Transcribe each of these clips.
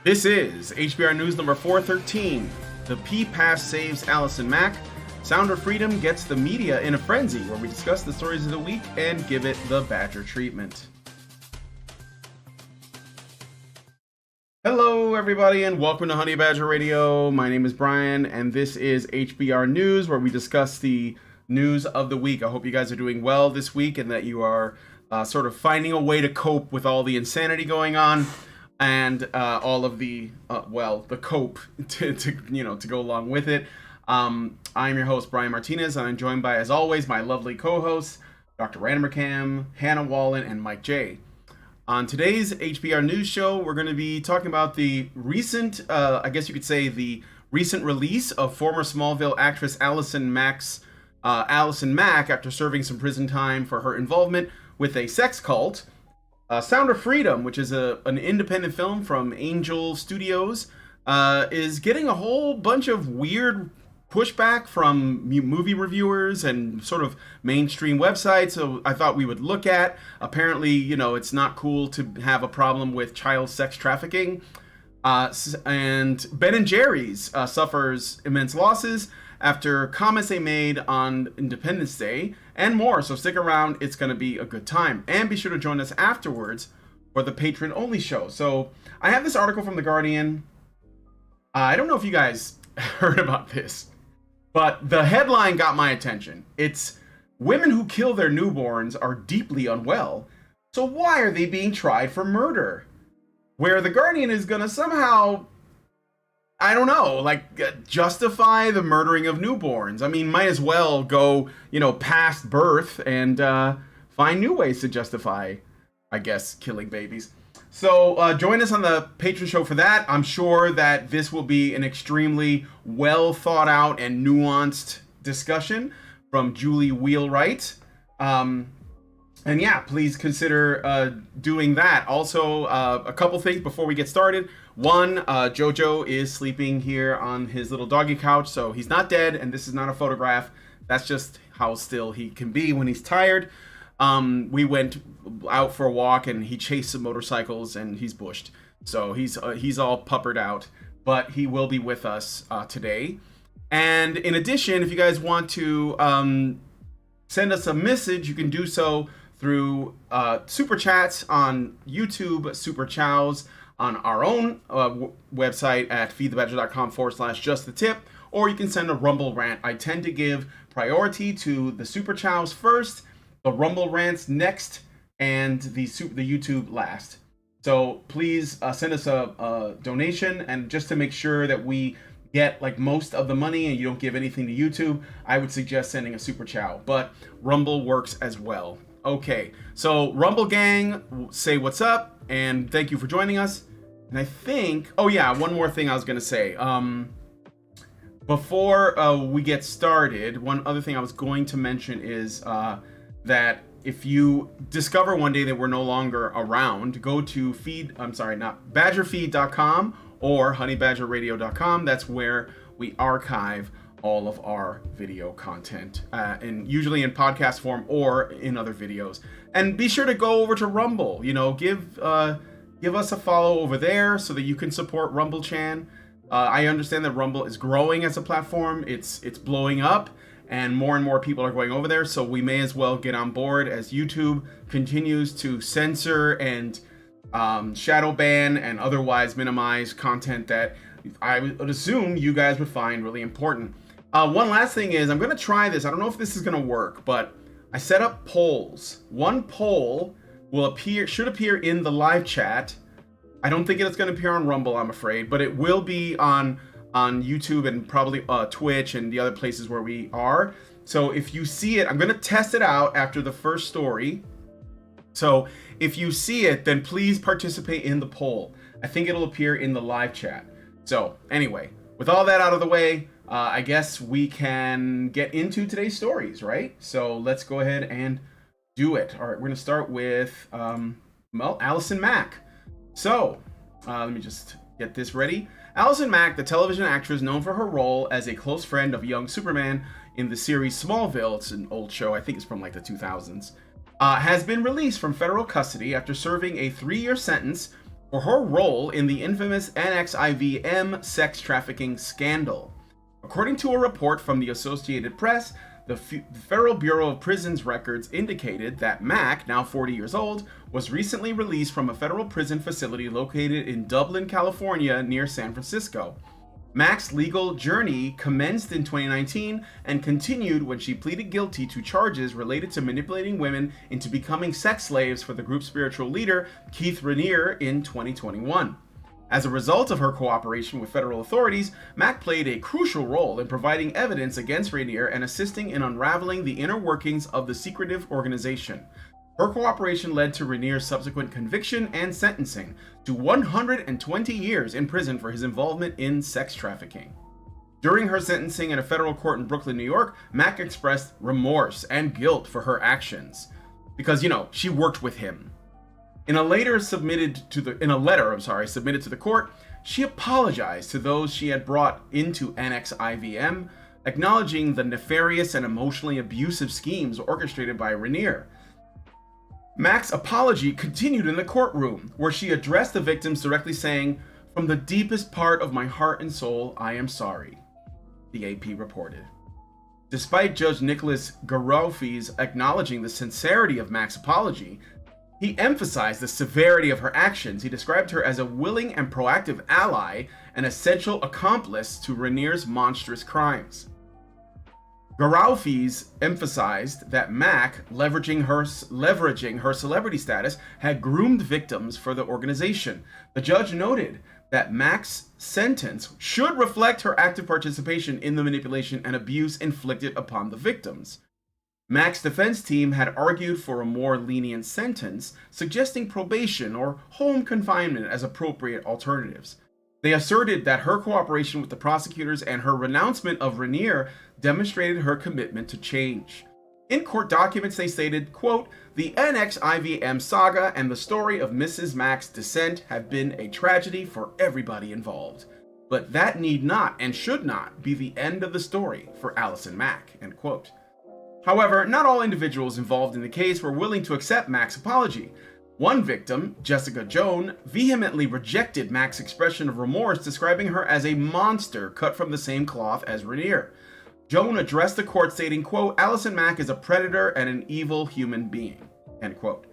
This is HBR News number 413. The P-Pass saves Allison Mack. Sound of Freedom gets the media in a frenzy, where we discuss the stories of the week and give it the Badger treatment. Hello, everybody, and welcome to Honey Badger Radio. My name is Brian, and this is HBR News, where we discuss the news of the week. I hope you guys are doing well this week and that you are sort of finding a way to cope with all the insanity going on. And all of the the cope to go along with it. I'm your host, Brian Martinez, and I'm joined by, as always, my lovely co-hosts, Dr. Random McCam, Hannah Wallen, and Mike J. On today's HBR News Show, we're going to be talking about the recent, I guess you could say, the recent release of former Smallville actress Allison Mack after serving some prison time for her involvement with a sex cult. Sound of Freedom, which is an independent film from Angel Studios, is getting a whole bunch of weird pushback from movie reviewers and sort of mainstream websites. So I thought we would look at. Apparently, it's not cool to have a problem with child sex trafficking. And Ben & Jerry's suffers immense losses after comments they made on Independence Day, and more. So stick around, it's going to be a good time. And be sure to join us afterwards for the patron-only show. So I have this article from The Guardian. I don't know if you guys heard about this, but the headline got my attention. It's, "Women who kill their newborns are deeply unwell, so why are they being tried for murder?" Where The Guardian is going to somehow, I don't know, justify the murdering of newborns. I mean, might as well go, past birth and find new ways to justify, I guess, killing babies. So join us on the Patreon show for that. I'm sure that this will be an extremely well thought out and nuanced discussion from Julie Wheelwright. And yeah, please consider doing that. Also, a couple things before we get started. One, Jojo is sleeping here on his little doggy couch, so he's not dead, and this is not a photograph. That's just how still he can be when he's tired. We went out for a walk, and he chased some motorcycles, and he's bushed. So he's all puppered out, but he will be with us today. And in addition, if you guys want to send us a message, you can do so through super chats on YouTube, super chows on our own website at feedthebadger.com/justthetip, or you can send a Rumble rant. I tend to give priority to the super chows first, the Rumble rants next, and the YouTube last. So please send us a donation, and just to make sure that we get most of the money and you don't give anything to YouTube, I would suggest sending a super chow, but Rumble works as well. Okay, so Rumble gang, say what's up, and thank you for joining us. And I think, oh yeah, one more thing I was gonna say. Before we get started, one other thing I was going to mention is that if you discover one day that we're no longer around, go to badgerfeed.com or honeybadgerradio.com. That's where we archive all of our video content, and usually in podcast form or in other videos. And be sure to go over to Rumble. Give us a follow over there so that you can support Rumble Chan. I understand that Rumble is growing as a platform. It's blowing up, and more people are going over there. So we may as well get on board as YouTube continues to censor and shadow ban and otherwise minimize content that I would assume you guys would find really important. One last thing is, I'm going to try this. I don't know if this is going to work, but I set up polls. One poll should appear in the live chat. I don't think it's going to appear on Rumble, I'm afraid, but it will be on YouTube and probably Twitch and the other places where we are. So if you see it, I'm going to test it out after the first story. So if you see it, then please participate in the poll. I think it'll appear in the live chat. So anyway, with all that out of the way, I guess we can get into today's stories, right? So let's go ahead and do it. All right, we're going to start with, Allison Mack. So let me just get this ready. Allison Mack, the television actress known for her role as a close friend of young Superman in the series Smallville, it's an old show, I think it's from like the 2000s, has been released from federal custody after serving a 3-year sentence for her role in the infamous NXIVM sex trafficking scandal. According to a report from the Associated Press, the Federal Bureau of Prisons records indicated that Mack, now 40 years old, was recently released from a federal prison facility located in Dublin, California, near San Francisco. Mack's legal journey commenced in 2019 and continued when she pleaded guilty to charges related to manipulating women into becoming sex slaves for the group's spiritual leader, Keith Raniere, in 2021. As a result of her cooperation with federal authorities, Mack played a crucial role in providing evidence against Raniere and assisting in unraveling the inner workings of the secretive organization. Her cooperation led to Raniere's subsequent conviction and sentencing to 120 years in prison for his involvement in sex trafficking. During her sentencing in a federal court in Brooklyn, New York, Mack expressed remorse and guilt for her actions because, she worked with him. In a letter submitted to the court, she apologized to those she had brought into NXIVM, acknowledging the nefarious and emotionally abusive schemes orchestrated by Raniere. Mack's apology continued in the courtroom, where she addressed the victims directly, saying, "From the deepest part of my heart and soul, I am sorry," the AP reported. Despite Judge Nicholas Garoffi's acknowledging the sincerity of Mack's apology, he emphasized the severity of her actions. He described her as a willing and proactive ally, an essential accomplice to Raniere's monstrous crimes. Garoffi's emphasized that Mack, leveraging her celebrity status, had groomed victims for the organization. The judge noted that Mack's sentence should reflect her active participation in the manipulation and abuse inflicted upon the victims. Mack's defense team had argued for a more lenient sentence, suggesting probation or home confinement as appropriate alternatives. They asserted that her cooperation with the prosecutors and her renouncement of Raniere demonstrated her commitment to change. In court documents, they stated, quote, "The NXIVM saga and the story of Mrs. Mack's descent have been a tragedy for everybody involved. But that need not and should not be the end of the story for Allison Mack," end quote. However, not all individuals involved in the case were willing to accept Mack's apology. One victim, Jessica Joan, vehemently rejected Mack's expression of remorse, describing her as a monster cut from the same cloth as Raniere. Joan addressed the court stating, quote, "Allison Mack is a predator and an evil human being," end quote.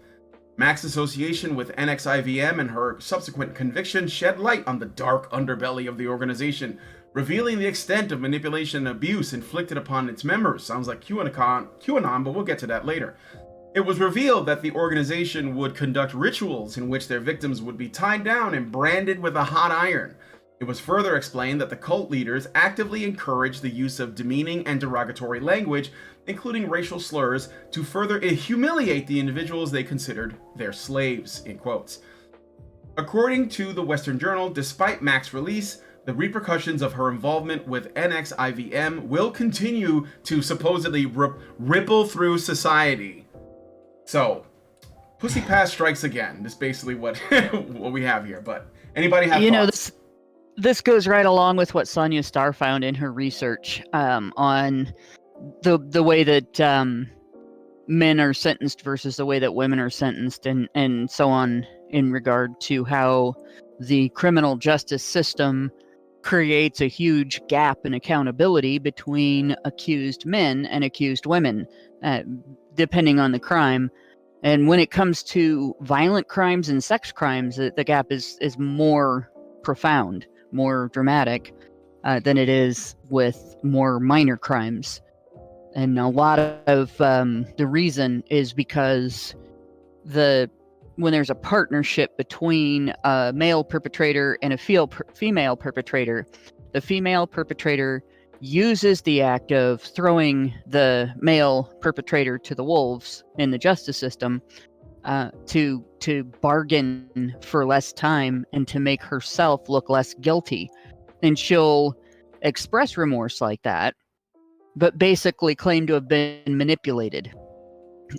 Mack's association with NXIVM and her subsequent conviction shed light on the dark underbelly of the organization, revealing the extent of manipulation and abuse inflicted upon its members. Sounds like QAnon, but we'll get to that later. It was revealed that the organization would conduct rituals in which their victims would be tied down and branded with a hot iron. It was further explained that the cult leaders actively encouraged the use of demeaning and derogatory language, including racial slurs, to further humiliate the individuals they considered their slaves, in quotes. According to the Western Journal, despite Mack's release, the repercussions of her involvement with NXIVM will continue to supposedly ripple through society. So, Pussy Pass strikes again. That's basically what what we have here. But anybody have thoughts? This goes right along with what Sonia Starr found in her research on the way that men are sentenced versus the way that women are sentenced, and so on, in regard to how the criminal justice system creates a huge gap in accountability between accused men and accused women, depending on the crime. And when it comes to violent crimes and sex crimes, the gap is more profound, more dramatic than it is with more minor crimes. And a lot of the reason is because when there's a partnership between a male perpetrator and a female perpetrator, the female perpetrator uses the act of throwing the male perpetrator to the wolves in the justice system to bargain for less time and to make herself look less guilty. And she'll express remorse like that, but basically claim to have been manipulated.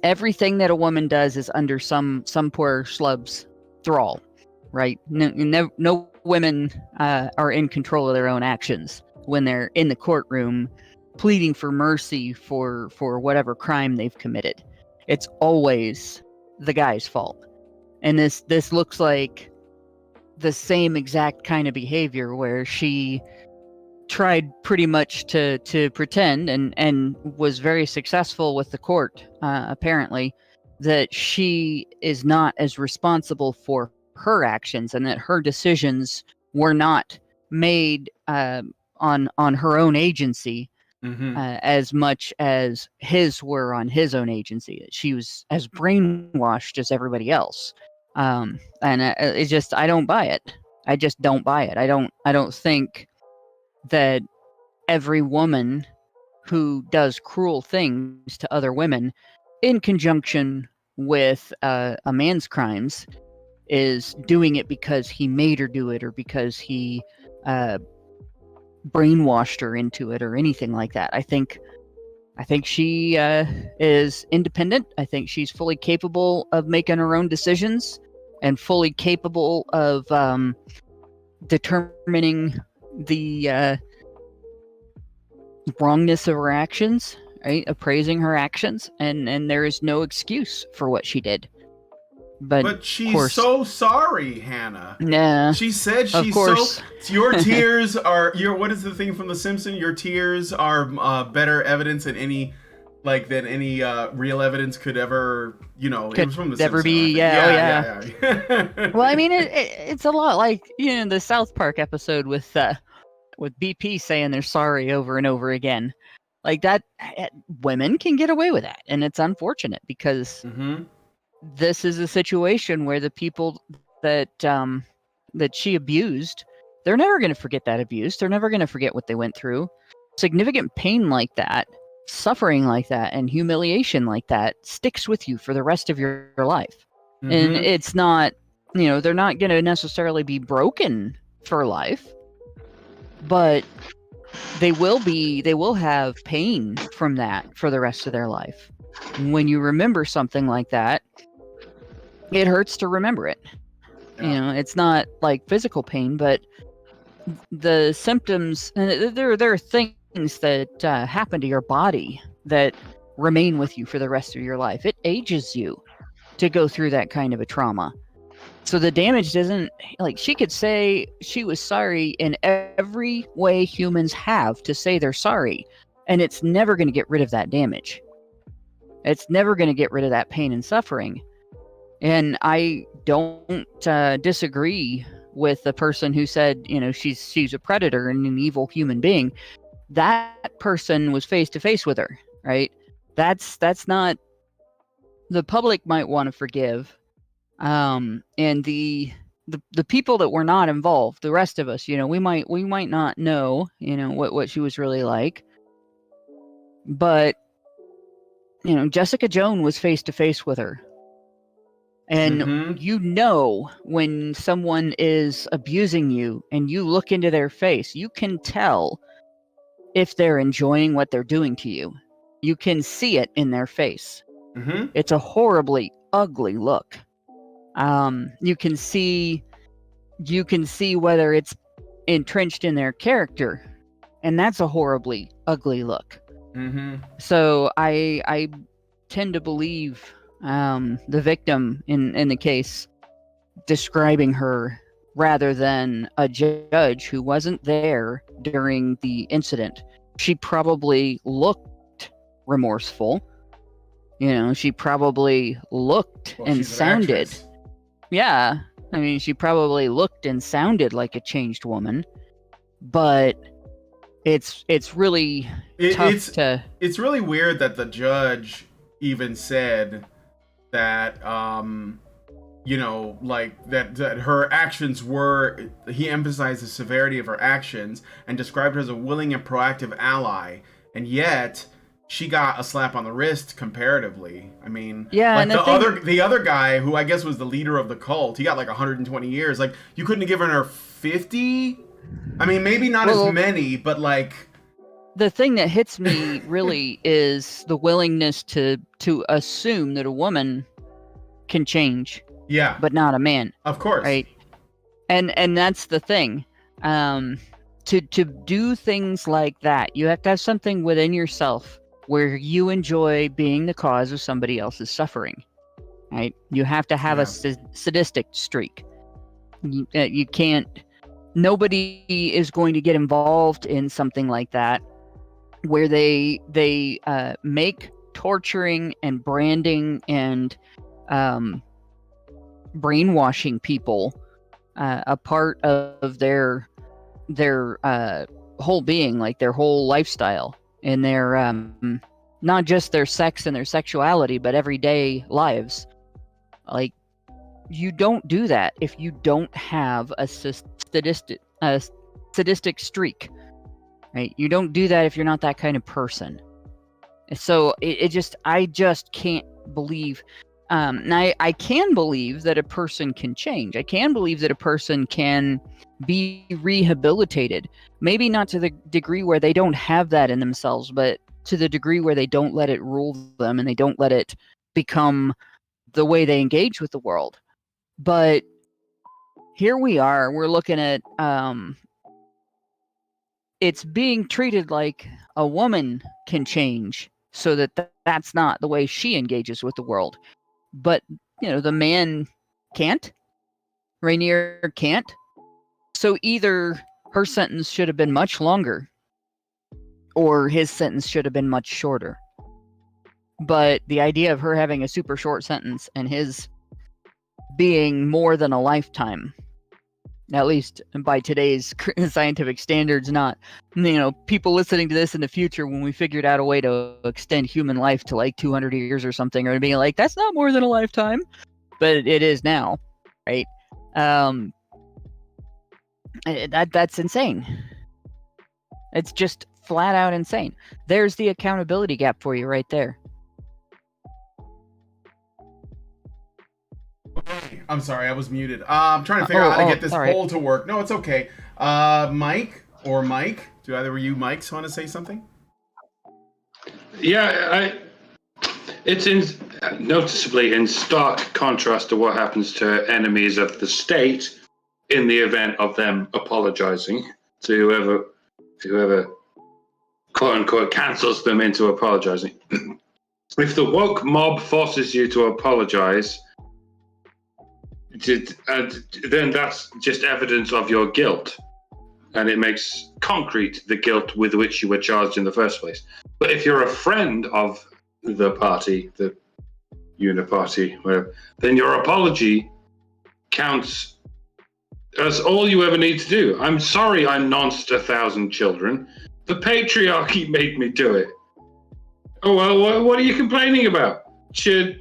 Everything that a woman does is under some poor schlub's thrall, right? No women are in control of their own actions when they're in the courtroom pleading for mercy for whatever crime they've committed. It's always the guy's fault. And this looks like the same exact kind of behavior where she tried pretty much to pretend and was very successful with the court, apparently, that she is not as responsible for her actions and that her decisions were not made on her own agency, as much as his were on his own agency. She was as brainwashed as everybody else, and it's just, I don't buy it. I just don't buy it. I don't think that every woman who does cruel things to other women in conjunction with a man's crimes is doing it because he made her do it or because he brainwashed her into it or anything like that. I think she is independent. I think she's fully capable of making her own decisions and fully capable of determining the wrongness of her actions, right? Appraising her actions, and there is no excuse for what she did. But she's so sorry, Hannah. Nah. She said she's so. Your tears are your. What is the thing from The Simpsons? Your tears are better evidence than any real evidence could ever. You know, it was from The ever Simpsons. Be. Yeah. Well, I mean, it's a lot like the South Park episode with BP saying they're sorry over and over again. Like that, women can get away with that, and it's unfortunate because. This is a situation where the people that she abused, they're never going to forget that abuse. They're never going to forget what they went through. Significant pain like that, suffering like that, and humiliation like that sticks with you for the rest of your life. And it's not, they're not going to necessarily be broken for life, but they will have pain from that for the rest of their life. When you remember something like that, it hurts to remember it. Yeah. It's not like physical pain, but the symptoms, there are things that happen to your body that remain with you for the rest of your life. It ages you to go through that kind of a trauma. So the damage doesn't, like, she could say she was sorry in every way humans have to say they're sorry, and it's never going to get rid of that damage. It's never going to get rid of that pain and suffering. And I don't disagree with the person who said, she's a predator and an evil human being. That person was face to face with her, right? That's not, the public might want to forgive. And the people that were not involved, the rest of us, we might not know, what she was really like. But Jessica Jones was face to face with her. And when someone is abusing you and you look into their face, you can tell if they're enjoying what they're doing to you. You can see it in their face. It's a horribly ugly look. You can see whether it's entrenched in their character, and that's a horribly ugly look. So I tend to believe the victim in the case describing her rather than a judge who wasn't there during the incident. She probably looked remorseful. She probably looked and sounded. Yeah. I mean, she probably looked and sounded like a changed woman, but it's really tough to. It's really weird that the judge even said that that her actions were, he emphasized the severity of her actions and described her as a willing and proactive ally, and yet she got a slap on the wrist comparatively. I mean, Yeah, like and the other guy who I guess was the leader of the cult, he got like 120 years. Like you couldn't have given her 50. I mean, maybe not as many, but like the thing that hits me really is the willingness to assume that a woman can change, yeah, but not a man. of course, right? And that's the thing. To do things like that, you have to have something within yourself where you enjoy being the cause of somebody else's suffering, right? You have to have a sadistic streak. You can't. Nobody is going to get involved in something like that, where they make torturing and branding and brainwashing people a part of their whole being, like their whole lifestyle and their not just their sex and their sexuality, but everyday lives. Like, you don't do that if you don't have a sadistic streak, right? You don't do that if you're not that kind of person. So I just can't believe. And I can believe that a person can change. I can believe that a person can be rehabilitated. Maybe not to the degree where they don't have that in themselves, but to the degree where they don't let it rule them and they don't let it become the way they engage with the world. But here we are. We're looking at it's being treated like a woman can change, so that's not the way she engages with the world. But, the man can't. Rainier can't. So either her sentence should have been much longer, or his sentence should have been much shorter. But the idea of her having a super short sentence and his being more than a lifetime, at least by today's scientific standards, not, people listening to this in the future when we figured out a way to extend human life to like 200 years or something, or being like, that's not more than a lifetime, but it is now, right? That's insane. It's just flat out insane. There's the accountability gap for you right there. I'm sorry, I was muted. I'm trying to figure out how to get this poll to work. No, it's okay. Mike, do either of you Mikes want to say something? Yeah, it's noticeably in stark contrast to what happens to enemies of the state in the event of them apologizing to whoever quote unquote cancels them into apologizing. If the woke mob forces you to apologize, then that's just evidence of your guilt, and it makes concrete the guilt with which you were charged in the first place. But if you're a friend of the party, the uniparty, whatever, then your apology counts as all you ever need to do. I'm sorry I nonced 1,000 children. The patriarchy made me do it. Oh, well, what are you complaining about? She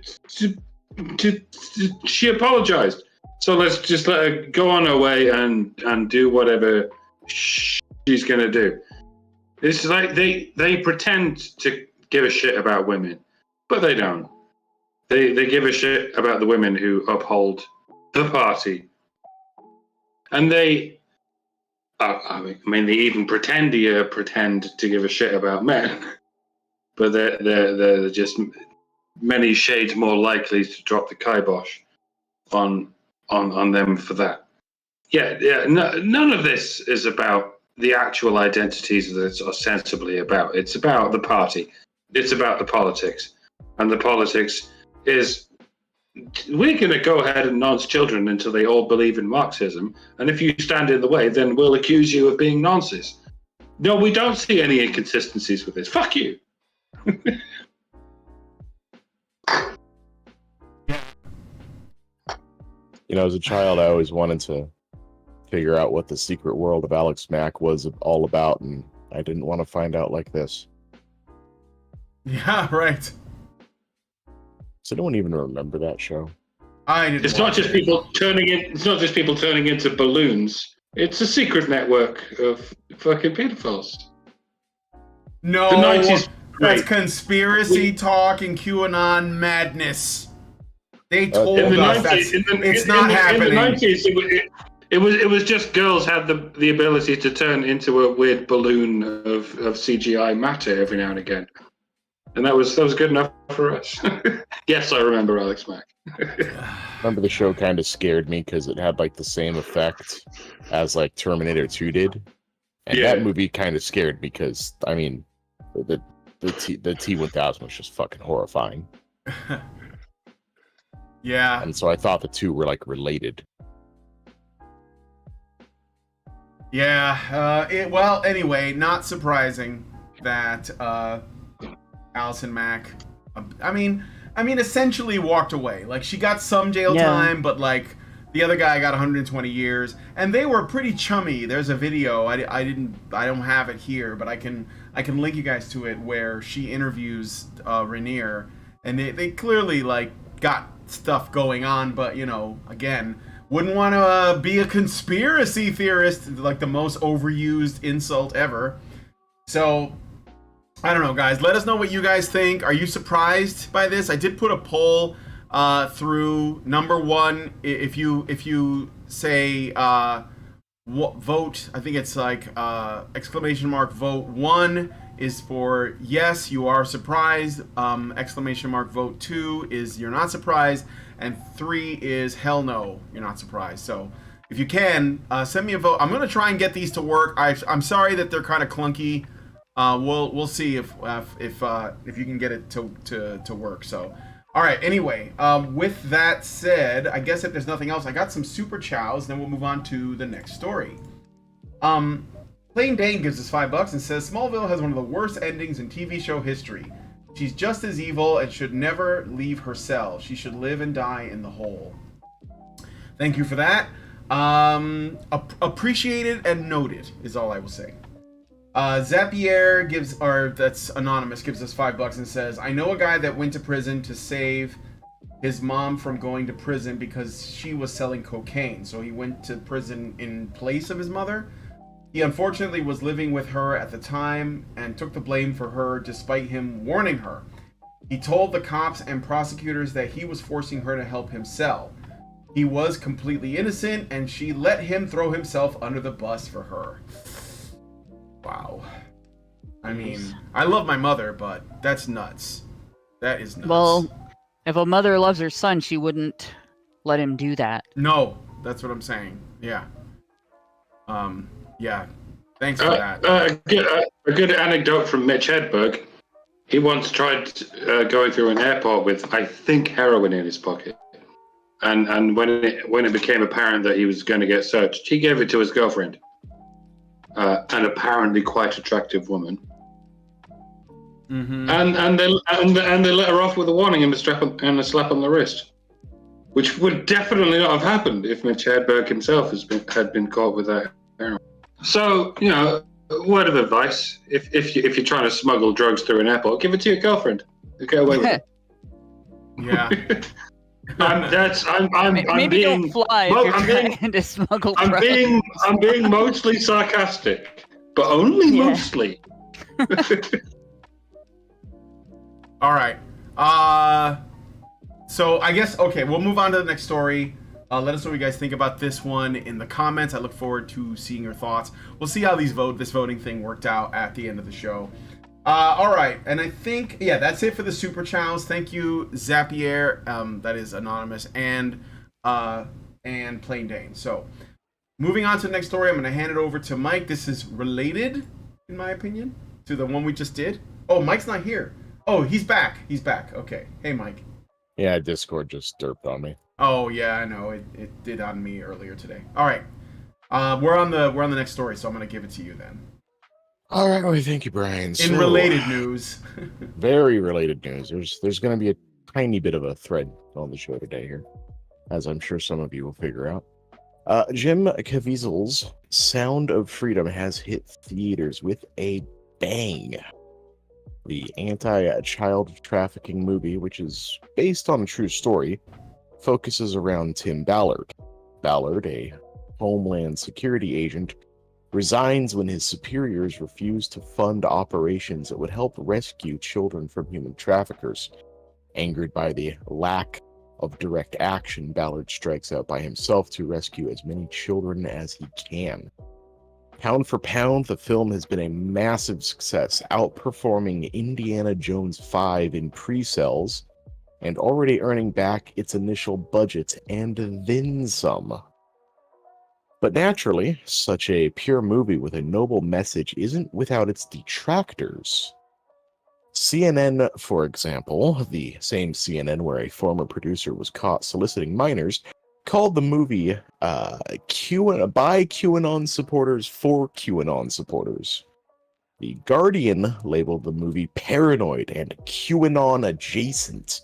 apologized. So let's just let her go on her way and do whatever she's going to do. It's like they pretend to give a shit about women, but they don't. They give a shit about the women who uphold the party. And they even pretend to give a shit about men, but they're just many shades more likely to drop the kibosh on them for that. Yeah. No, none of this is about the actual identities that it's ostensibly about. It's about the party. It's about the politics, and the politics is, we're going to go ahead and nonce children until they all believe in Marxism. And if you stand in the way, then we'll accuse you of being nonces. No, we don't see any inconsistencies with this. Fuck you. As a child, I always wanted to figure out what the secret world of Alex Mack was all about, and I didn't want to find out like this. Yeah, right. Does anyone even remember that show? I didn't. It's not just people turning into balloons. It's a secret network of fucking pedophiles. No. The 90s That's conspiracy talk and QAnon madness. They told In the us 90s, it's not happening. In the 90s, it was just girls had the ability to turn into a weird balloon of CGI matter every now and again, and that was good enough for us. Yes, I remember Alex Mack. Remember the show kind of scared me because it had like the same effect as like Terminator 2 did, and that movie kind of scared me because I mean, the T-1000 was just fucking horrifying. Yeah. And so I thought the two were like related. Yeah. Well, anyway, not surprising that Allison Mack. I mean, essentially walked away. Like she got some jail time, but like the other guy got 120 years, and they were pretty chummy. There's a video. I don't have it here, but I can link you guys to it where she interviews Rainier, and they clearly like got stuff going on, but you know, again, wouldn't want to be a conspiracy theorist, like the most overused insult ever. So I don't know, guys, let us know what you guys think. Are you surprised by this? I did put a poll through. Number one, if you say vote, I think it's like exclamation mark vote 1 is for yes, you are surprised. Exclamation mark vote 2 is you're not surprised, and 3 is hell no, you're not surprised. So if you can, send me a vote. I'm gonna try and get these to work. I'm sorry that they're kind of clunky. We'll see if you can get it to work. So all right. Anyway, with that said, I guess if there's nothing else, I got some super chows. Then we'll move on to the next story. Plain Dane gives us $5 and says Smallville has one of the worst endings in TV show history. She's just as evil and should never leave her cell. She should live and die in the hole. Thank you for that. Appreciated and noted is all I will say. Zapier that's anonymous, gives us $5 and says, I know a guy that went to prison to save his mom from going to prison because she was selling cocaine. So he went to prison in place of his mother. He unfortunately was living with her at the time and took the blame for her despite him warning her. He told the cops and prosecutors that he was forcing her to help him sell. He was completely innocent and she let him throw himself under the bus for her. Wow. I mean, I love my mother, but that's nuts. That is nuts. Well, if a mother loves her son, she wouldn't let him do that. No, that's what I'm saying. Yeah. Yeah. Thanks for that. A good anecdote from Mitch Hedberg. He once tried going through an airport with, I think, heroin in his pocket. And when it became apparent that he was going to get searched, he gave it to his girlfriend, an apparently quite attractive woman. Mm-hmm. And they let her off with a warning and a slap on the wrist, which would definitely not have happened if Mitch Hedberg himself had been caught with that heroin. So, you know, a word of advice: if you're trying to smuggle drugs through an airport, give it to your girlfriend. Get away with it. Yeah. Maybe being, don't fly well, if you're trying to smuggle drugs. I'm being mostly sarcastic, but only mostly. All right. So I guess, okay, we'll move on to the next story. Let us know what you guys think about this one in the comments. I look forward to seeing your thoughts. We'll see how this voting thing worked out at the end of the show. All right, and I think, yeah, that's it for the Super Chows. Thank you, Zapier, that is anonymous, and Plain Dane. So, moving on to the next story, I'm going to hand it over to Mike. This is related, in my opinion, to the one we just did. Oh, Mike's not here. Oh, he's back. He's back. Okay. Hey, Mike. Yeah, Discord just derped on me. Oh, yeah, I know. It did on me earlier today. All right. We're on the next story, so I'm going to give it to you then. All right, well, thank you, Brian. In related news. Very related news. There's going to be a tiny bit of a thread on the show today here, as I'm sure some of you will figure out. Jim Caviezel's Sound of Freedom has hit theaters with a bang. The anti-child trafficking movie, which is based on a true story, focuses around Tim Ballard. Ballard, a Homeland Security agent resigns when his superiors refuse to fund operations that would help rescue children from human traffickers. Angered by the lack of direct action, Ballard strikes out by himself to rescue as many children as he can. Pound for pound, the film has been a massive success, outperforming Indiana Jones 5 in pre-sales and already earning back its initial budget and then some. But naturally, such a pure movie with a noble message isn't without its detractors. CNN, for example, the same CNN where a former producer was caught soliciting minors, called the movie by QAnon supporters for QAnon supporters. The Guardian labeled the movie paranoid and QAnon adjacent.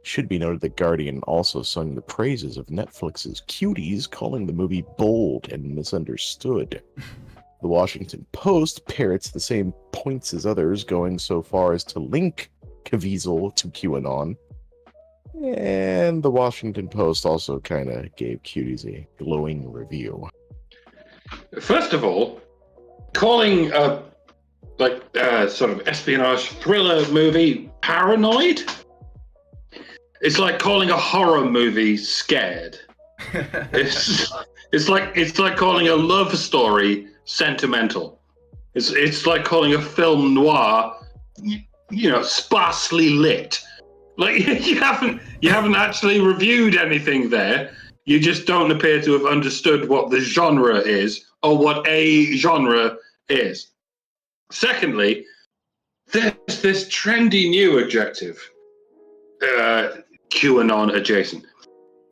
Should be noted that Guardian also sung the praises of Netflix's Cuties, calling the movie bold and misunderstood. The Washington Post parrots the same points as others, going so far as to link Caviezel to QAnon. And the Washington Post also kind of gave Cuties a glowing review. First of all, calling a sort of espionage thriller movie paranoid, it's like calling a horror movie scared. It's like calling a love story sentimental. It's like calling a film noir, sparsely lit. Like you haven't actually reviewed anything there. You just don't appear to have understood what the genre is or what a genre is. Secondly, there's this trendy new adjective, QAnon adjacent.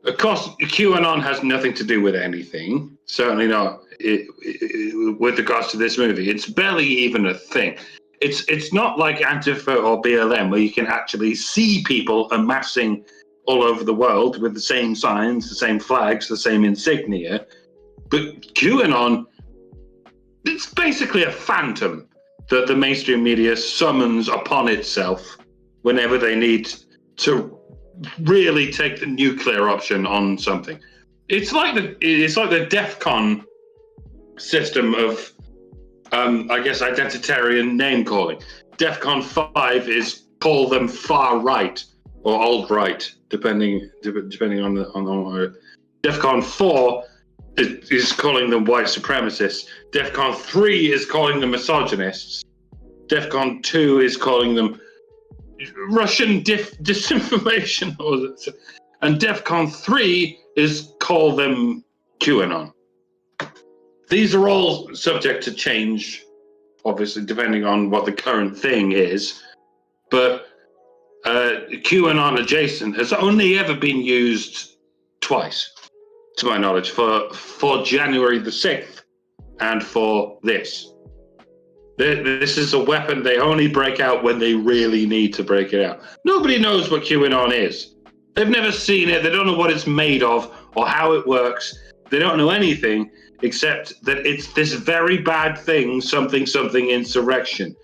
Of course, QAnon has nothing to do with anything. Certainly not with regards to this movie. It's barely even a thing. It's not like Antifa or BLM where you can actually see people amassing all over the world with the same signs, the same flags, the same insignia. But QAnon, it's basically a phantom that the mainstream media summons upon itself whenever they need to really take the nuclear option on something. It's like the DEFCON system of identitarian name calling. DEFCON 5 is call them far right or alt-right, depending on the DEFCON 4 is calling them white supremacists. DEFCON 3 is calling them misogynists. DEFCON 2 is calling them Russian disinformation, and DEFCON 3 is call them QAnon. These are all subject to change, obviously, depending on what the current thing is. But QAnon adjacent has only ever been used twice, to my knowledge, for January the 6th and for this. This is a weapon they only break out when they really need to break it out. Nobody knows what QAnon is. They've never seen it. They don't know what it's made of or how it works. They don't know anything except that it's this very bad thing, something insurrection.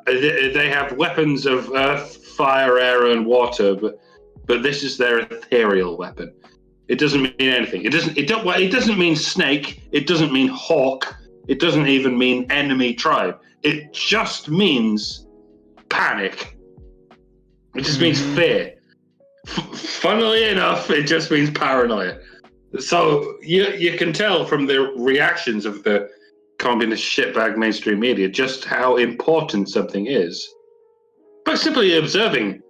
They have weapons of earth, fire, air, and water, but this is their ethereal weapon. It doesn't mean anything. It doesn't mean snake. It doesn't mean hawk. It doesn't even mean enemy tribe. It just means panic. It just means fear. Funnily enough, it just means paranoia. So you can tell from the reactions of the communist shitbag mainstream media just how important something is by simply observing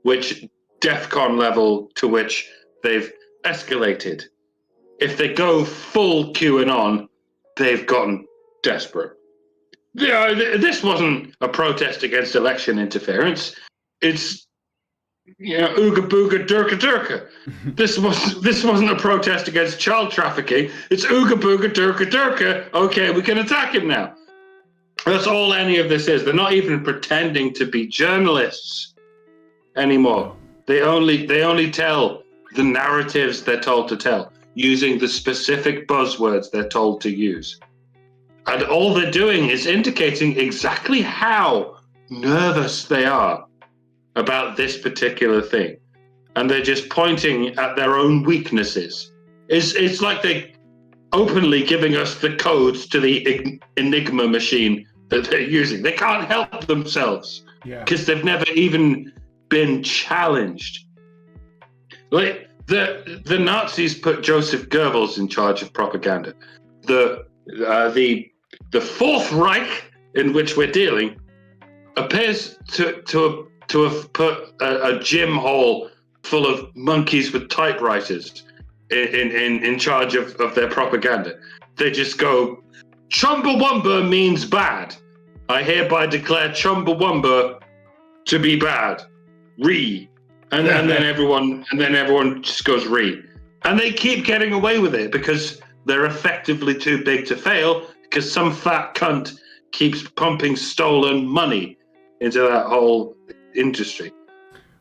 which DEFCON level to which they've escalated. If they go full QAnon, they've gotten desperate. This wasn't a protest against election interference. It's ooga booga durka durka. This wasn't a protest against child trafficking. It's ooga booga durka durka. Okay, we can attack him now. That's all any of this is. They're not even pretending to be journalists anymore. They only tell the narratives they're told to tell, using the specific buzzwords they're told to use. And all they're doing is indicating exactly how nervous they are about this particular thing. And they're just pointing at their own weaknesses. It's like they openly giving us the codes to the Enigma machine that they're using. They can't help themselves because they've never even been challenged. Like the Nazis put Joseph Goebbels in charge of propaganda. The Fourth Reich, in which we're dealing, appears to have put a gym hall full of monkeys with typewriters in charge of their propaganda. They just go, Chumbawamba means bad. I hereby declare Chumbawamba to be bad. Re. And then everyone just goes re. And they keep getting away with it because they're effectively too big to fail, because some fat cunt keeps pumping stolen money into that whole industry.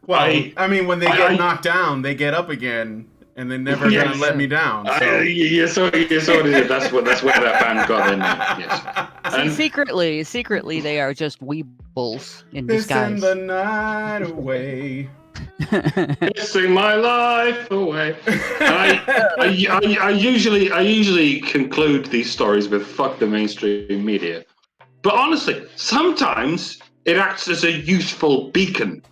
Well, I mean, when they get knocked down, they get up again, and they're never gonna let me down. So. That's where that band got in. Yes. And secretly, they are just weebles in disguise. Pissing the night away. Pissing my life away. I usually conclude these stories with "fuck the mainstream media," but honestly, sometimes it acts as a useful beacon.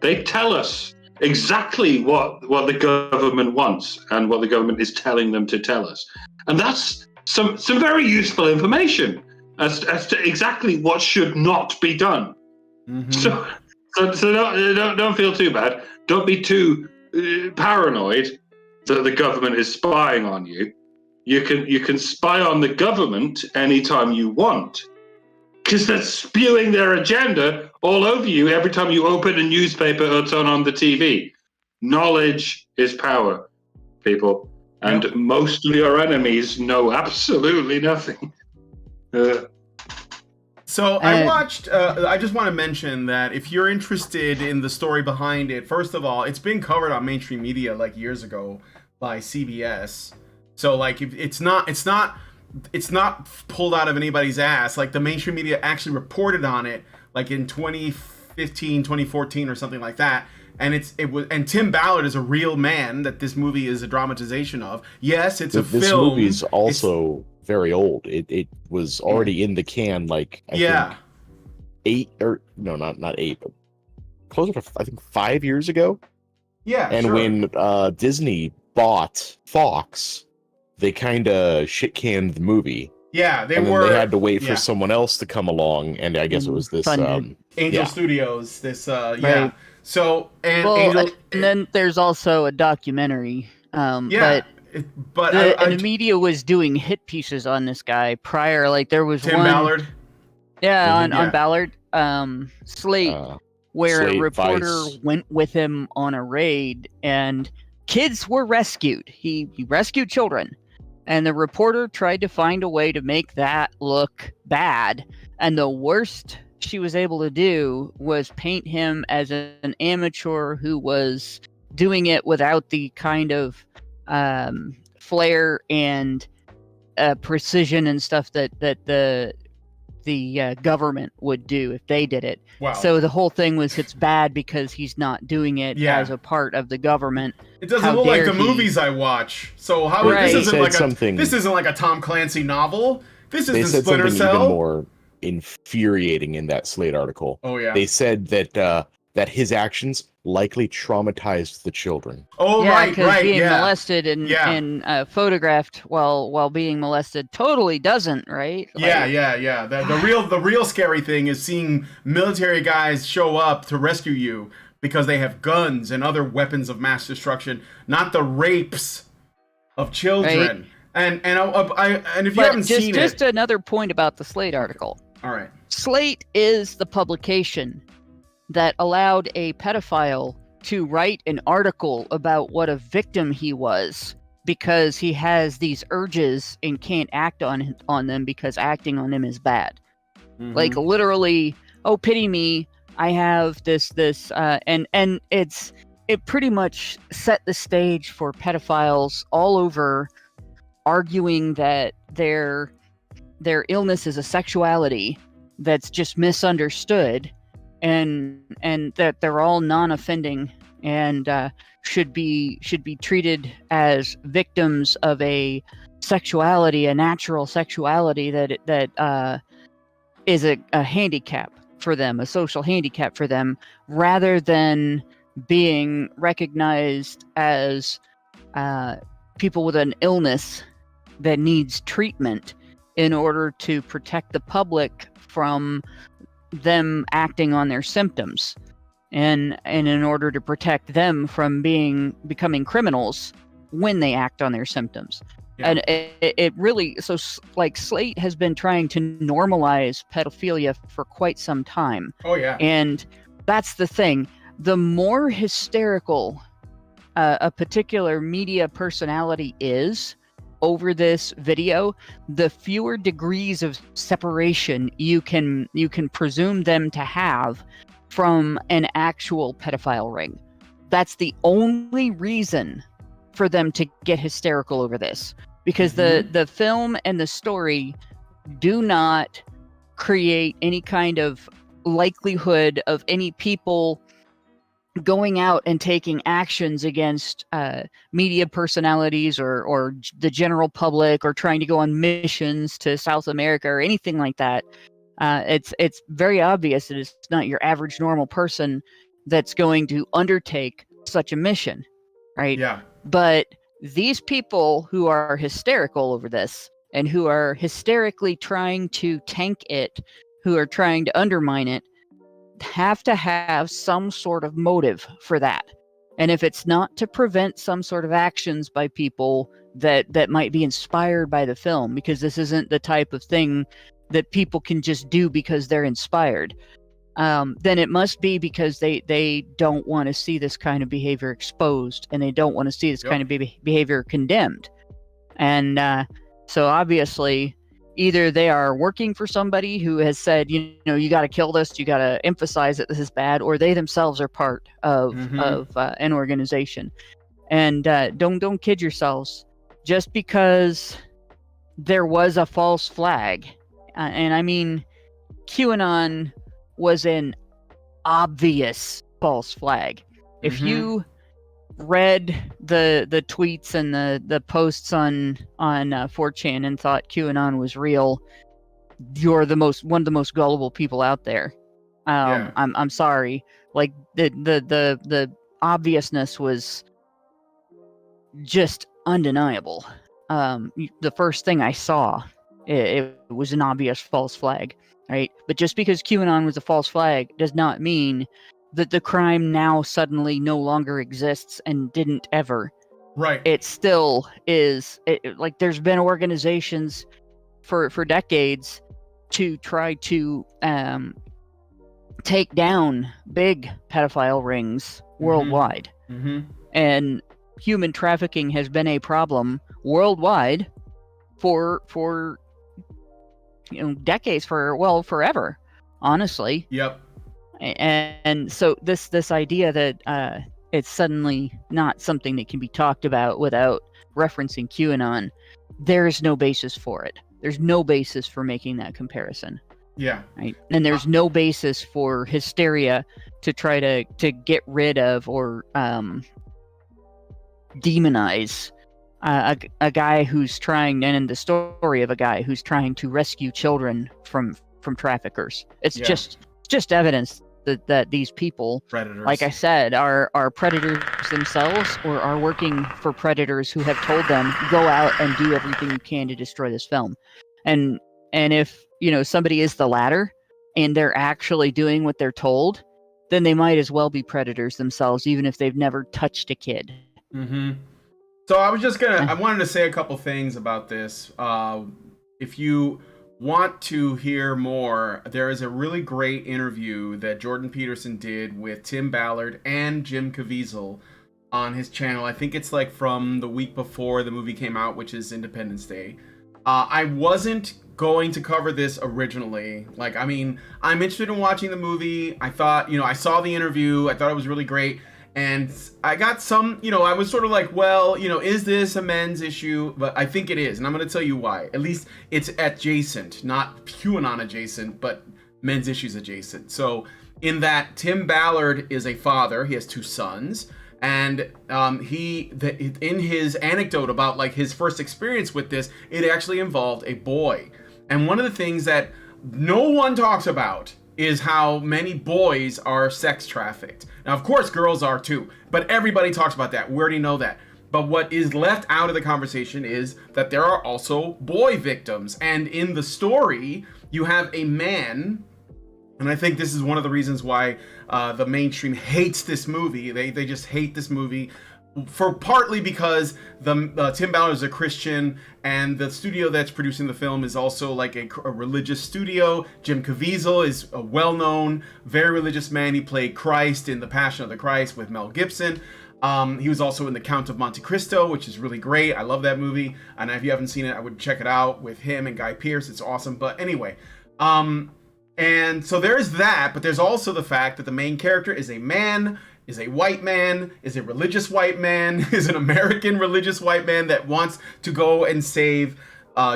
They tell us exactly what the government wants and what the government is telling them to tell us, and that's some very useful information as to exactly what should not be done. Mm-hmm. So don't feel too bad. Don't be too paranoid that the government is spying on you. You can spy on the government anytime you want, because they're spewing their agenda all over you every time you open a newspaper or turn on the TV. Knowledge is power, people, and most of your enemies know absolutely nothing. So I watched, I just want to mention that if you're interested in the story behind it, first of all, it's been covered on mainstream media like years ago by CBS. So like it's not pulled out of anybody's ass. Like the mainstream media actually reported on it like in 2015, 2014 or something like that. And and Tim Ballard is a real man that this movie is a dramatization of. Yes, it's a film. This movie's also very old. It was already in the can, like I think 8 or no, not 8, but closer to I think 5 years ago. Yeah, and when Disney bought Fox, they kind of shit canned the movie. Yeah, they had to wait for someone else to come along, and I guess it was this Angel Studios. This right. So and then there's also a documentary. But the media was doing hit pieces on this guy prior. Like there was Tim Ballard. Yeah, on Ballard. Slate, where a reporter went with him on a raid, and kids were rescued. He rescued children, and the reporter tried to find a way to make that look bad. And the worst she was able to do was paint him as an amateur who was doing it without the kind of flair and precision and stuff that the government would do if they did it. Wow. So the whole thing was it's bad because he's not doing it as a part of the government. It doesn't look like the movies I watch. So how this isn't like a Tom Clancy novel. This isn't Splinter Cell. Even more infuriating in that Slate article. Oh yeah. They said that his actions likely traumatized the children. Oh right, because being molested and photographed while being molested totally doesn't, right? Yeah. The real scary thing is seeing military guys show up to rescue you because they have guns and other weapons of mass destruction, not the rapes of children. Right. And if you haven't seen it, just another point about the Slate article. All right. Slate is the publication that allowed a pedophile to write an article about what a victim he was because he has these urges and can't act on them because acting on them is bad. Mm-hmm. Like literally, oh, pity me. I have this, and it pretty much set the stage for pedophiles all over arguing that their illness is a sexuality that's just misunderstood, and that they're all non-offending and should be treated as victims of a sexuality, a natural sexuality that is a handicap for them, a social handicap for them, rather than being recognized as people with an illness that needs treatment in order to protect the public from them acting on their symptoms, and in order to protect them from becoming criminals when they act on their symptoms. Yeah. And it really, so like Slate has been trying to normalize pedophilia for quite some time. Oh yeah. And that's the thing. The more hysterical a particular media personality is over this video, the fewer degrees of separation you can presume them to have from an actual pedophile ring. That's the only reason for them to get hysterical over this, because the film and the story do not create any kind of likelihood of any people going out and taking actions against media personalities or the general public, or trying to go on missions to South America or anything like that. It's very obvious that it's not your average normal person that's going to undertake such a mission, right? Yeah. But these people who are hysterical over this and who are hysterically trying to tank it, who are trying to undermine it, have to have some sort of motive for that. And if it's not to prevent some sort of actions by people that might be inspired by the film, because this isn't the type of thing that people can just do because they're inspired, then it must be because they don't want to see this kind of behavior exposed, and they don't want to see this kind of behavior condemned. And so obviously, either they are working for somebody who has said, you got to kill this, you got to emphasize that this is bad, or they themselves are part of an organization. And don't kid yourselves. Just because there was a false flag, and I mean, QAnon was an obvious false flag. If you read the tweets and the posts on 4chan and thought QAnon was real, you're one of the most gullible people out there. I'm sorry. Like the obviousness was just undeniable. The first thing I saw, it was an obvious false flag, right? But just because QAnon was a false flag does not mean that the crime now suddenly no longer exists and didn't ever. Right. It still is. Like, there's been organizations for decades to try to take down big pedophile rings worldwide. And human trafficking has been a problem worldwide for decades, forever, honestly. Yep. And so this idea that it's suddenly not something that can be talked about without referencing QAnon, there is no basis for it. There's no basis for making that comparison. Yeah. Right. And there's no basis for hysteria to try to get rid of or demonize a guy who's trying, and in the story of a guy who's trying to rescue children from traffickers. It's just evidence that these people, predators, like I said, are predators themselves, or are working for predators who have told them, go out and do everything you can to destroy this film. And if somebody is the latter and they're actually doing what they're told, then they might as well be predators themselves, even if they've never touched a kid. So I wanted to say a couple things about this. If you want to hear more, there is a really great interview that Jordan Peterson did with Tim Ballard and Jim Caviezel on his channel. I think it's like from the week before the movie came out, which is Independence Day. I wasn't going to cover this originally. Like, I mean, I'm interested in watching the movie. I thought, I saw the interview. I thought it was really great. And I got some, I was sort of like, well, is this a men's issue? But I think it is. And I'm going to tell you why. At least it's adjacent, not QAnon adjacent, but men's issues adjacent. So in that, Tim Ballard is a father. He has 2 sons. And in his anecdote about like his first experience with this, it actually involved a boy. And one of the things that no one talks about is how many boys are sex trafficked. Now, of course, girls are too, but everybody talks about that. We already know that. But what is left out of the conversation is that there are also boy victims. And in the story, you have a man, and I think this is one of the reasons why the mainstream hates this movie. They just hate this movie for partly because Tim Ballard is a Christian, and the studio that's producing the film is also like a religious studio. Jim Caviezel is a well-known, very religious man. He played Christ in The Passion of the Christ with Mel Gibson. He was also in The Count of Monte Cristo, which is really great. I love that movie, and if you haven't seen it, I would check it out with him and Guy Pearce. It's awesome. But anyway, and so there's that, but there's also the fact that the main character is a man, is a white man, is a religious white man, is an American religious white man that wants to go and save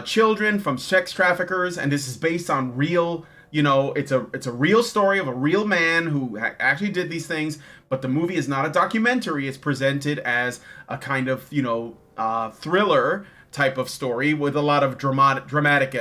children from sex traffickers. And this is based on real, it's a real story of a real man who actually did these things. But the movie is not a documentary. It's presented as a kind of, thriller type of story with a lot of dramatic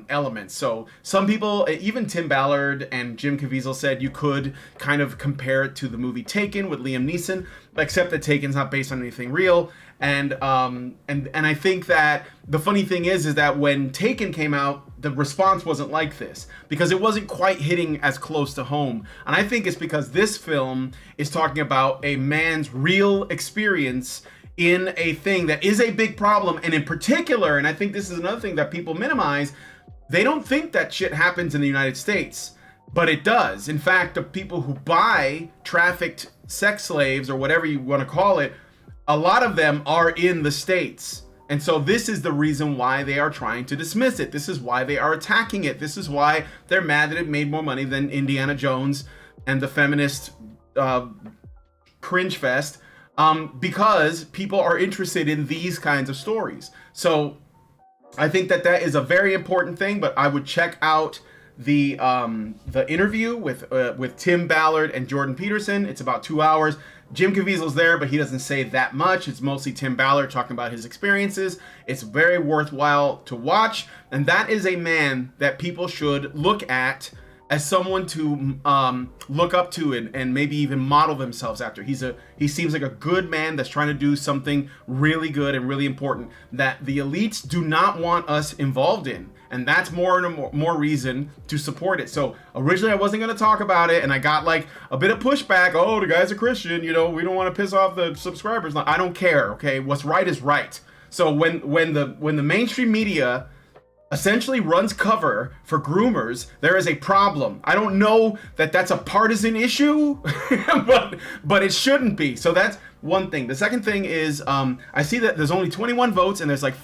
elements. So some people, even Tim Ballard and Jim Caviezel, said you could kind of compare it to the movie Taken with Liam Neeson, except that Taken's not based on anything real. And I think that the funny thing is that when Taken came out, the response wasn't like this because it wasn't quite hitting as close to home. And I think it's because this film is talking about a man's real experience in a thing that is a big problem. And in particular, and I think this is another thing that people minimize, they don't think that shit happens in the United States, but it does. In fact, the people who buy trafficked sex slaves or whatever you want to call it, a lot of them are in the States. And so this is the reason why they are trying to dismiss it. This is why they are attacking it. This is why they're mad that it made more money than Indiana Jones and the feminist cringe fest. Because people are interested in these kinds of stories. So I think that is a very important thing, but I would check out the interview with Tim Ballard and Jordan Peterson. It's about 2 hours. Jim Caviezel's there, but he doesn't say that much. It's mostly Tim Ballard talking about his experiences. It's very worthwhile to watch. And that is a man that people should look at as someone to look up to and maybe even model themselves after. He seems like a good man that's trying to do something really good and really important that the elites do not want us involved in. And that's more reason to support it. So originally I wasn't going to talk about it, and I got like a bit of pushback. Oh, the guy's a Christian, we don't want to piss off the subscribers. I don't care, okay? What's right is right. So when the mainstream media essentially runs cover for groomers, there is a problem. I don't know that that's a partisan issue, but it shouldn't be. So that's one thing. The second thing is I see that there's only 21 votes and there's like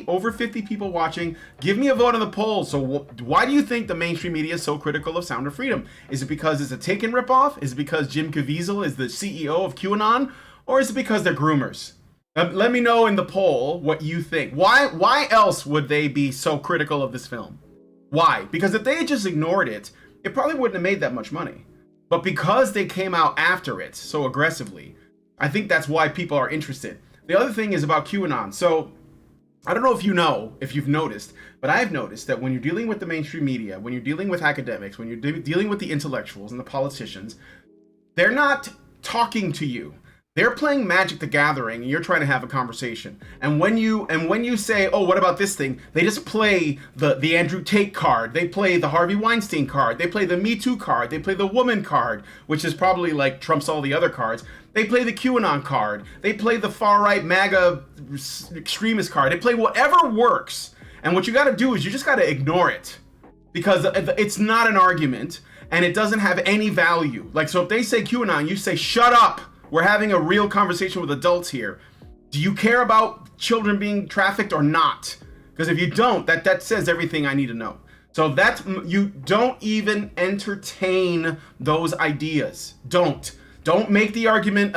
over 50 people watching. Give me a vote on the poll. So why do you think the mainstream media is so critical of Sound of Freedom? Is it because it's a Taken ripoff? Is it because Jim Caviezel is the CEO of QAnon? Or is it because they're groomers? Let me know in the poll what you think. Why else would they be so critical of this film? Why? Because if they had just ignored it, it probably wouldn't have made that much money. But because they came out after it so aggressively, I think that's why people are interested. The other thing is about QAnon. So I don't know if you've noticed, but I've noticed that when you're dealing with the mainstream media, when you're dealing with academics, when you're dealing with the intellectuals and the politicians, they're not talking to you. They're playing Magic the Gathering, and you're trying to have a conversation. And when you say, "Oh, what about this thing?" They just play the Andrew Tate card. They play the Harvey Weinstein card. They play the Me Too card. They play the woman card, which is probably like trumps all the other cards. They play the QAnon card. They play the far right MAGA extremist card. They play whatever works. And what you got to do is you just got to ignore it, because it's not an argument and it doesn't have any value. Like, so if they say QAnon, you say, "Shut up. We're having a real conversation with adults here. Do you care about children being trafficked or not?" Because if you don't, that says everything I need to know. So you don't even entertain those ideas. Don't make the argument,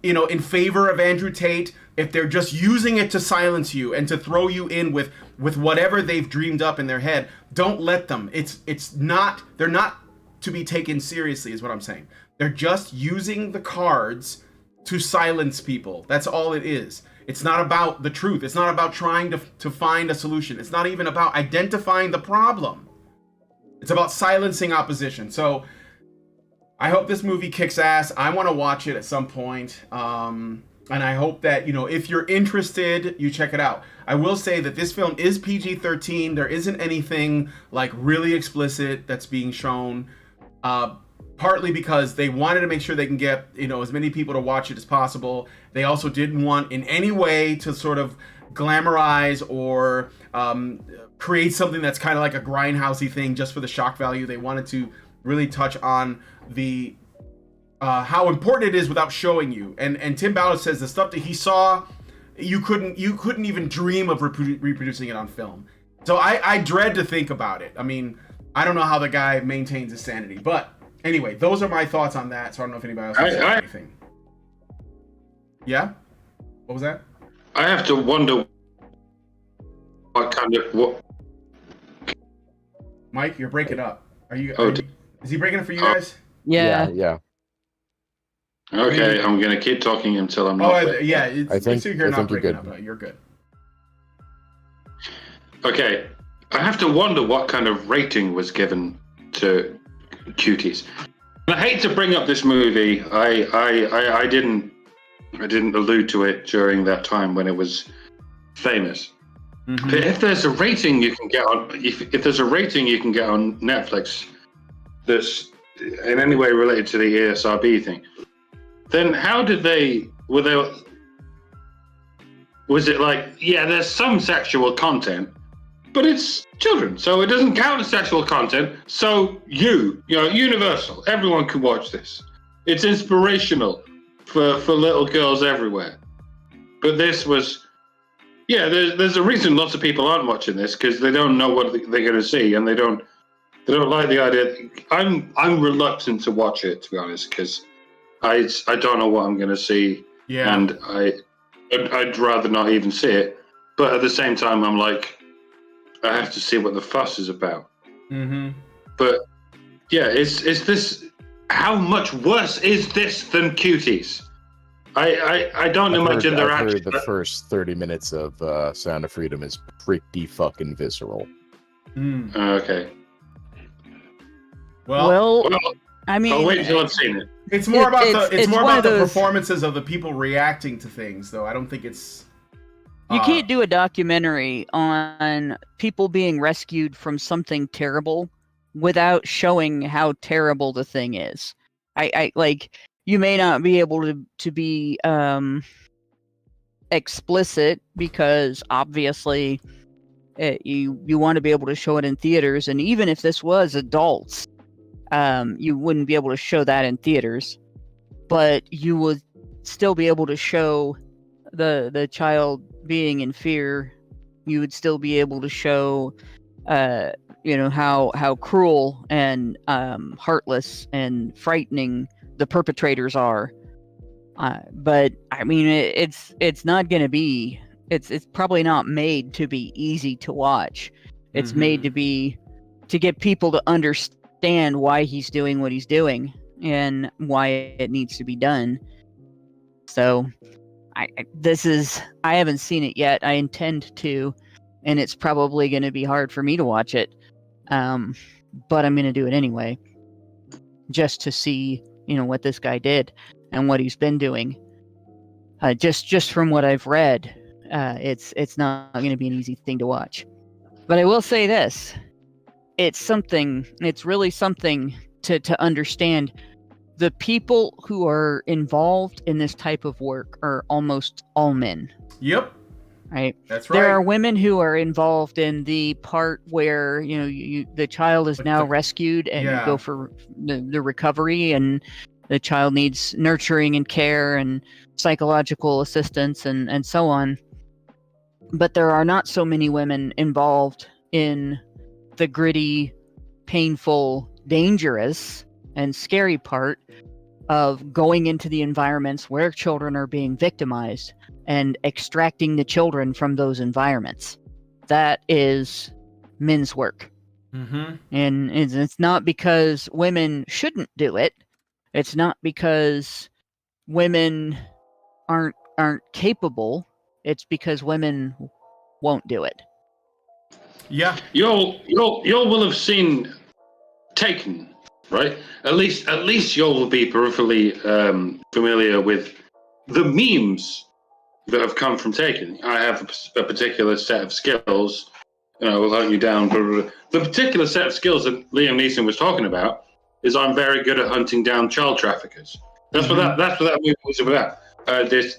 in favor of Andrew Tate if they're just using it to silence you and to throw you in with whatever they've dreamed up in their head. Don't let them. They're not to be taken seriously, is what I'm saying. They're just using the cards to silence people. That's all it is. It's not about the truth. It's not about trying to find a solution. It's not even about identifying the problem. It's about silencing opposition. So I hope this movie kicks ass. I want to watch it at some point. And I hope that, if you're interested, you check it out. I will say that this film is PG-13. There isn't anything like really explicit that's being shown. Partly because they wanted to make sure they can get, as many people to watch it as possible. They also didn't want in any way to sort of glamorize or create something that's kind of like a grindhousey thing just for the shock value. They wanted to really touch on the how important it is without showing you. And Tim Ballard says the stuff that he saw, you couldn't even dream of reproducing it on film. So I dread to think about it. I mean, I don't know how the guy maintains his sanity, but anyway, those are my thoughts on that. So I don't know if anybody else has anything. Yeah? What was that? I have to wonder what. Mike, you're breaking up. Is he breaking up for you Oh. guys? Yeah. Okay, I'm gonna keep talking until I'm not. I think you're not breaking good. up. You're good. Okay, I have to wonder what kind of rating was given to Cuties. And I hate to bring up this movie. I didn't allude to it during that time when it was famous. Mm-hmm. But if there's a rating you can get on, if there's a rating you can get on Netflix that's in any way related to the ESRB thing, then how did was it like, yeah, there's some sexual content, but it's children, so it doesn't count as sexual content. So universal, everyone can watch this. It's inspirational for little girls everywhere. But this was, there's a reason lots of people aren't watching this, because they don't know what they're going to see, and they don't like the idea. I'm reluctant to watch it, to be honest, because I don't know what I'm going to see, and I'd rather not even see it. But at the same time, I'm like, I have to see what the fuss is about. Mm-hmm. But is this, how much worse is this than Cuties? I don't imagine they're actually. The first 30 minutes of Sound of Freedom is pretty fucking visceral. Okay. Well, I mean, I'll wait until I've seen it. it's more about the those... performances of the people reacting to things, though. I don't think it's. You can't do a documentary on people being rescued from something terrible without showing how terrible the thing is. I like, you may not be able to be explicit, because obviously you want to be able to show it in theaters, and even if this was adults, you wouldn't be able to show that in theaters, but you would still be able to show the child being in fear. You would still be able to show how cruel and heartless and frightening the perpetrators are. But I mean, it's not going to be. It's probably not made to be easy to watch. It's made to get people to understand why he's doing what he's doing and why it needs to be done. So, I haven't seen it yet. I intend to, and it's probably going to be hard for me to watch it. But I'm going to do it anyway, just to see, what this guy did and what he's been doing. Just from what I've read, it's not going to be an easy thing to watch. But I will say this: it's really something to understand. The people who are involved in this type of work are almost all men. Yep. Right. That's right. There are women who are involved in the part where the child is now rescued, and you go for the recovery, and the child needs nurturing and care and psychological assistance and so on. But there are not so many women involved in the gritty, painful, dangerous, and scary part of going into the environments where children are being victimized and extracting the children from those environments. That is men's work. Mm-hmm. And it's not because women shouldn't do it. It's not because women aren't capable. It's because women won't do it. Yeah. You'll will have seen Taken, right? At least you will be peripherally familiar with the memes that have come from Taken. I have a particular set of skills. Will hunt you down. Blah, blah, blah. The particular set of skills that Liam Neeson was talking about is I'm very good at hunting down child traffickers. That's what that movie was about. This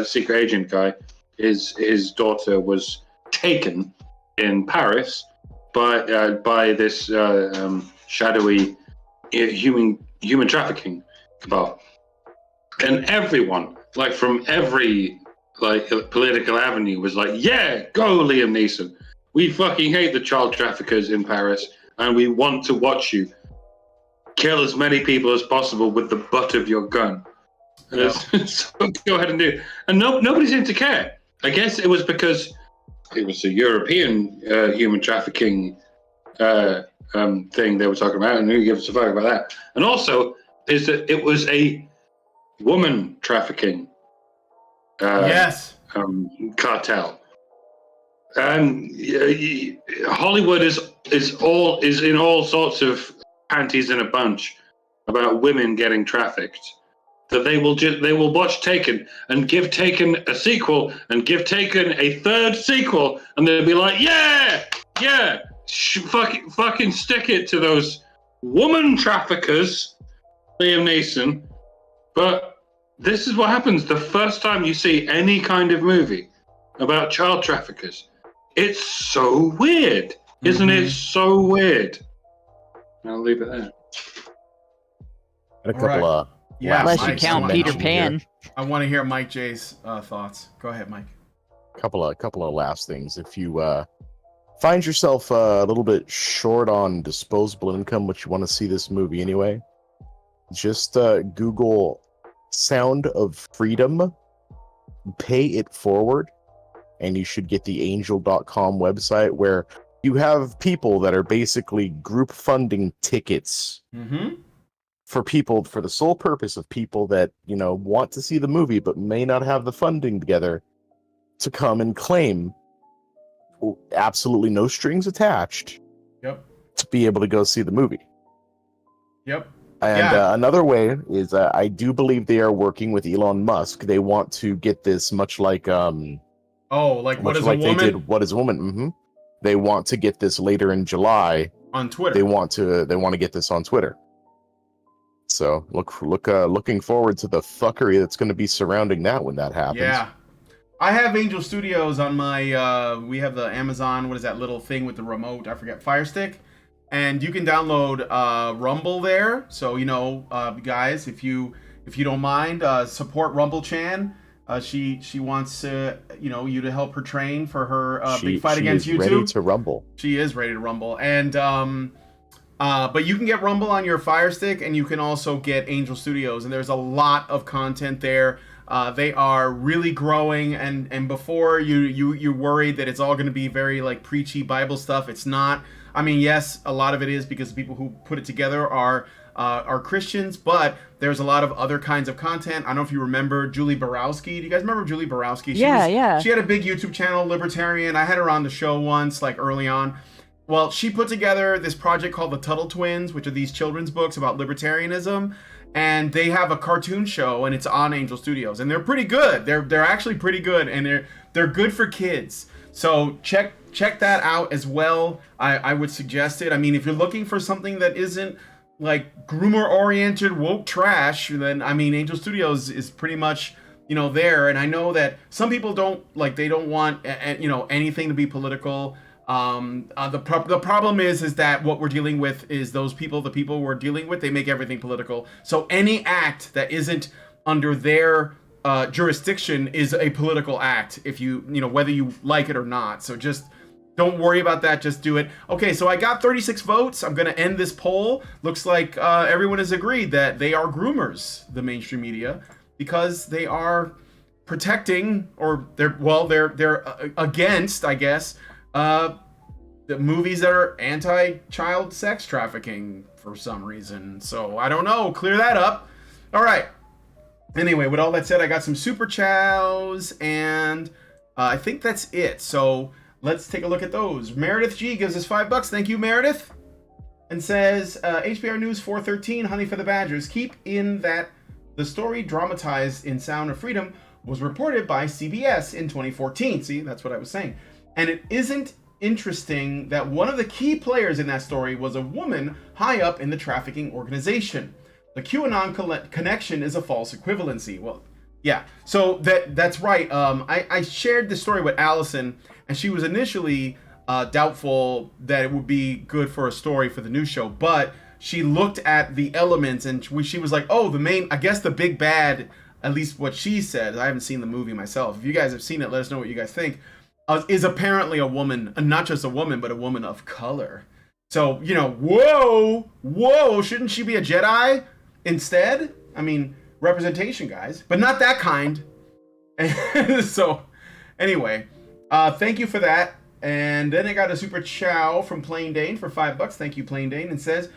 secret agent guy, his daughter was taken in Paris by this shadowy human trafficking cabal, and everyone from every political avenue was like, yeah, go Liam Neeson. We fucking hate the child traffickers in Paris, and we want to watch you kill as many people as possible with the butt of your gun. Yeah. So go ahead and do it. And nobody seemed to care. I guess it was because it was a European human trafficking thing they were talking about, and who gives a fuck about that? And also, is that it was a woman trafficking cartel. Hollywood is in all sorts of panties in a bunch about women getting trafficked. That they will watch Taken and give Taken a sequel and give Taken a third sequel, and they'll be like, yeah, fucking stick it to those woman traffickers, Liam Neeson. But this is what happens the first time you see any kind of movie about child traffickers. It's so weird, isn't it? So weird. I'll leave it there. And a couple of unless you count Peter Pan. I want to hear Mike J's thoughts. Go ahead, Mike. Couple of last things. If you find yourself a little bit short on disposable income, but you want to see this movie anyway, just Google "Sound of Freedom," pay it forward, and you should get the angel.com website where you have people that are basically group funding tickets for people for the sole purpose of people that, want to see the movie but may not have the funding together to come and claim, absolutely no strings attached, to be able to go see the movie. Yep. And another way is I do believe they are working with Elon Musk. They want to get this much like What is a Woman? They did What is a Woman? They want to get this later in July on Twitter. They want to get this on Twitter. So looking forward to the fuckery that's going to be surrounding that when that happens. Yeah, I have Angel Studios on my. We have the Amazon. What is that little thing with the remote? I forget. Fire Stick, and you can download Rumble there. So guys, if you don't mind, support Rumble Chan. She wants you to help her train for her big fight against YouTube. Ready to rumble. She is ready to rumble, and but you can get Rumble on your Fire Stick, and you can also get Angel Studios, and there's a lot of content there. They are really growing, and before you're worried that it's all going to be very preachy Bible stuff. It's not. I mean, yes, a lot of it is because the people who put it together are Christians, but there's a lot of other kinds of content. I don't know if you remember Julie Borowski. Do you guys remember Julie Borowski? She had a big YouTube channel, Libertarian. I had her on the show once, early on. Well, she put together this project called the Tuttle Twins, which are these children's books about libertarianism, and they have a cartoon show, and it's on Angel Studios, and they're pretty good. They're actually pretty good, and they're good for kids. So check that out as well. I would suggest it. I mean, if you're looking for something that isn't groomer-oriented woke trash, then Angel Studios is pretty much there. And I know that some people don't want anything to be political. The problem is that what we're dealing with is the people we're dealing with, they make everything political. So any act that isn't under their jurisdiction is a political act, if whether you like it or not. So just don't worry about that. Just do it. Okay, so I got 36 votes. I'm going to end this poll. Looks like everyone has agreed that they are groomers, the mainstream media, because they are protecting, or they're against, I guess, the movies that are anti-child sex trafficking for some reason. So I don't know. Clear that up. All right. Anyway, with all that said, I got some super chows, and I think that's it. So let's take a look at those. Meredith G gives us $5. Thank you, Meredith. And says, HBR News 413, Honey for the Badgers. Keep in that the story dramatized in Sound of Freedom was reported by CBS in 2014. See, that's what I was saying. And it isn't interesting that one of the key players in that story was a woman high up in the trafficking organization. The QAnon connection is a false equivalency. Well, yeah, so that's right. I shared this story with Allison, and she was initially doubtful that it would be good for a story for the news show, but she looked at the elements and she was like, oh, I guess the big bad, at least what she said, I haven't seen the movie myself. If you guys have seen it, let us know what you guys think, is apparently a woman, not just a woman, but a woman of color. So, whoa, shouldn't she be a Jedi instead? I mean, representation, guys, but not that kind. So, anyway, thank you for that. And then I got a super chow from Plain Dane for $5. Thank you, Plain Dane. And says,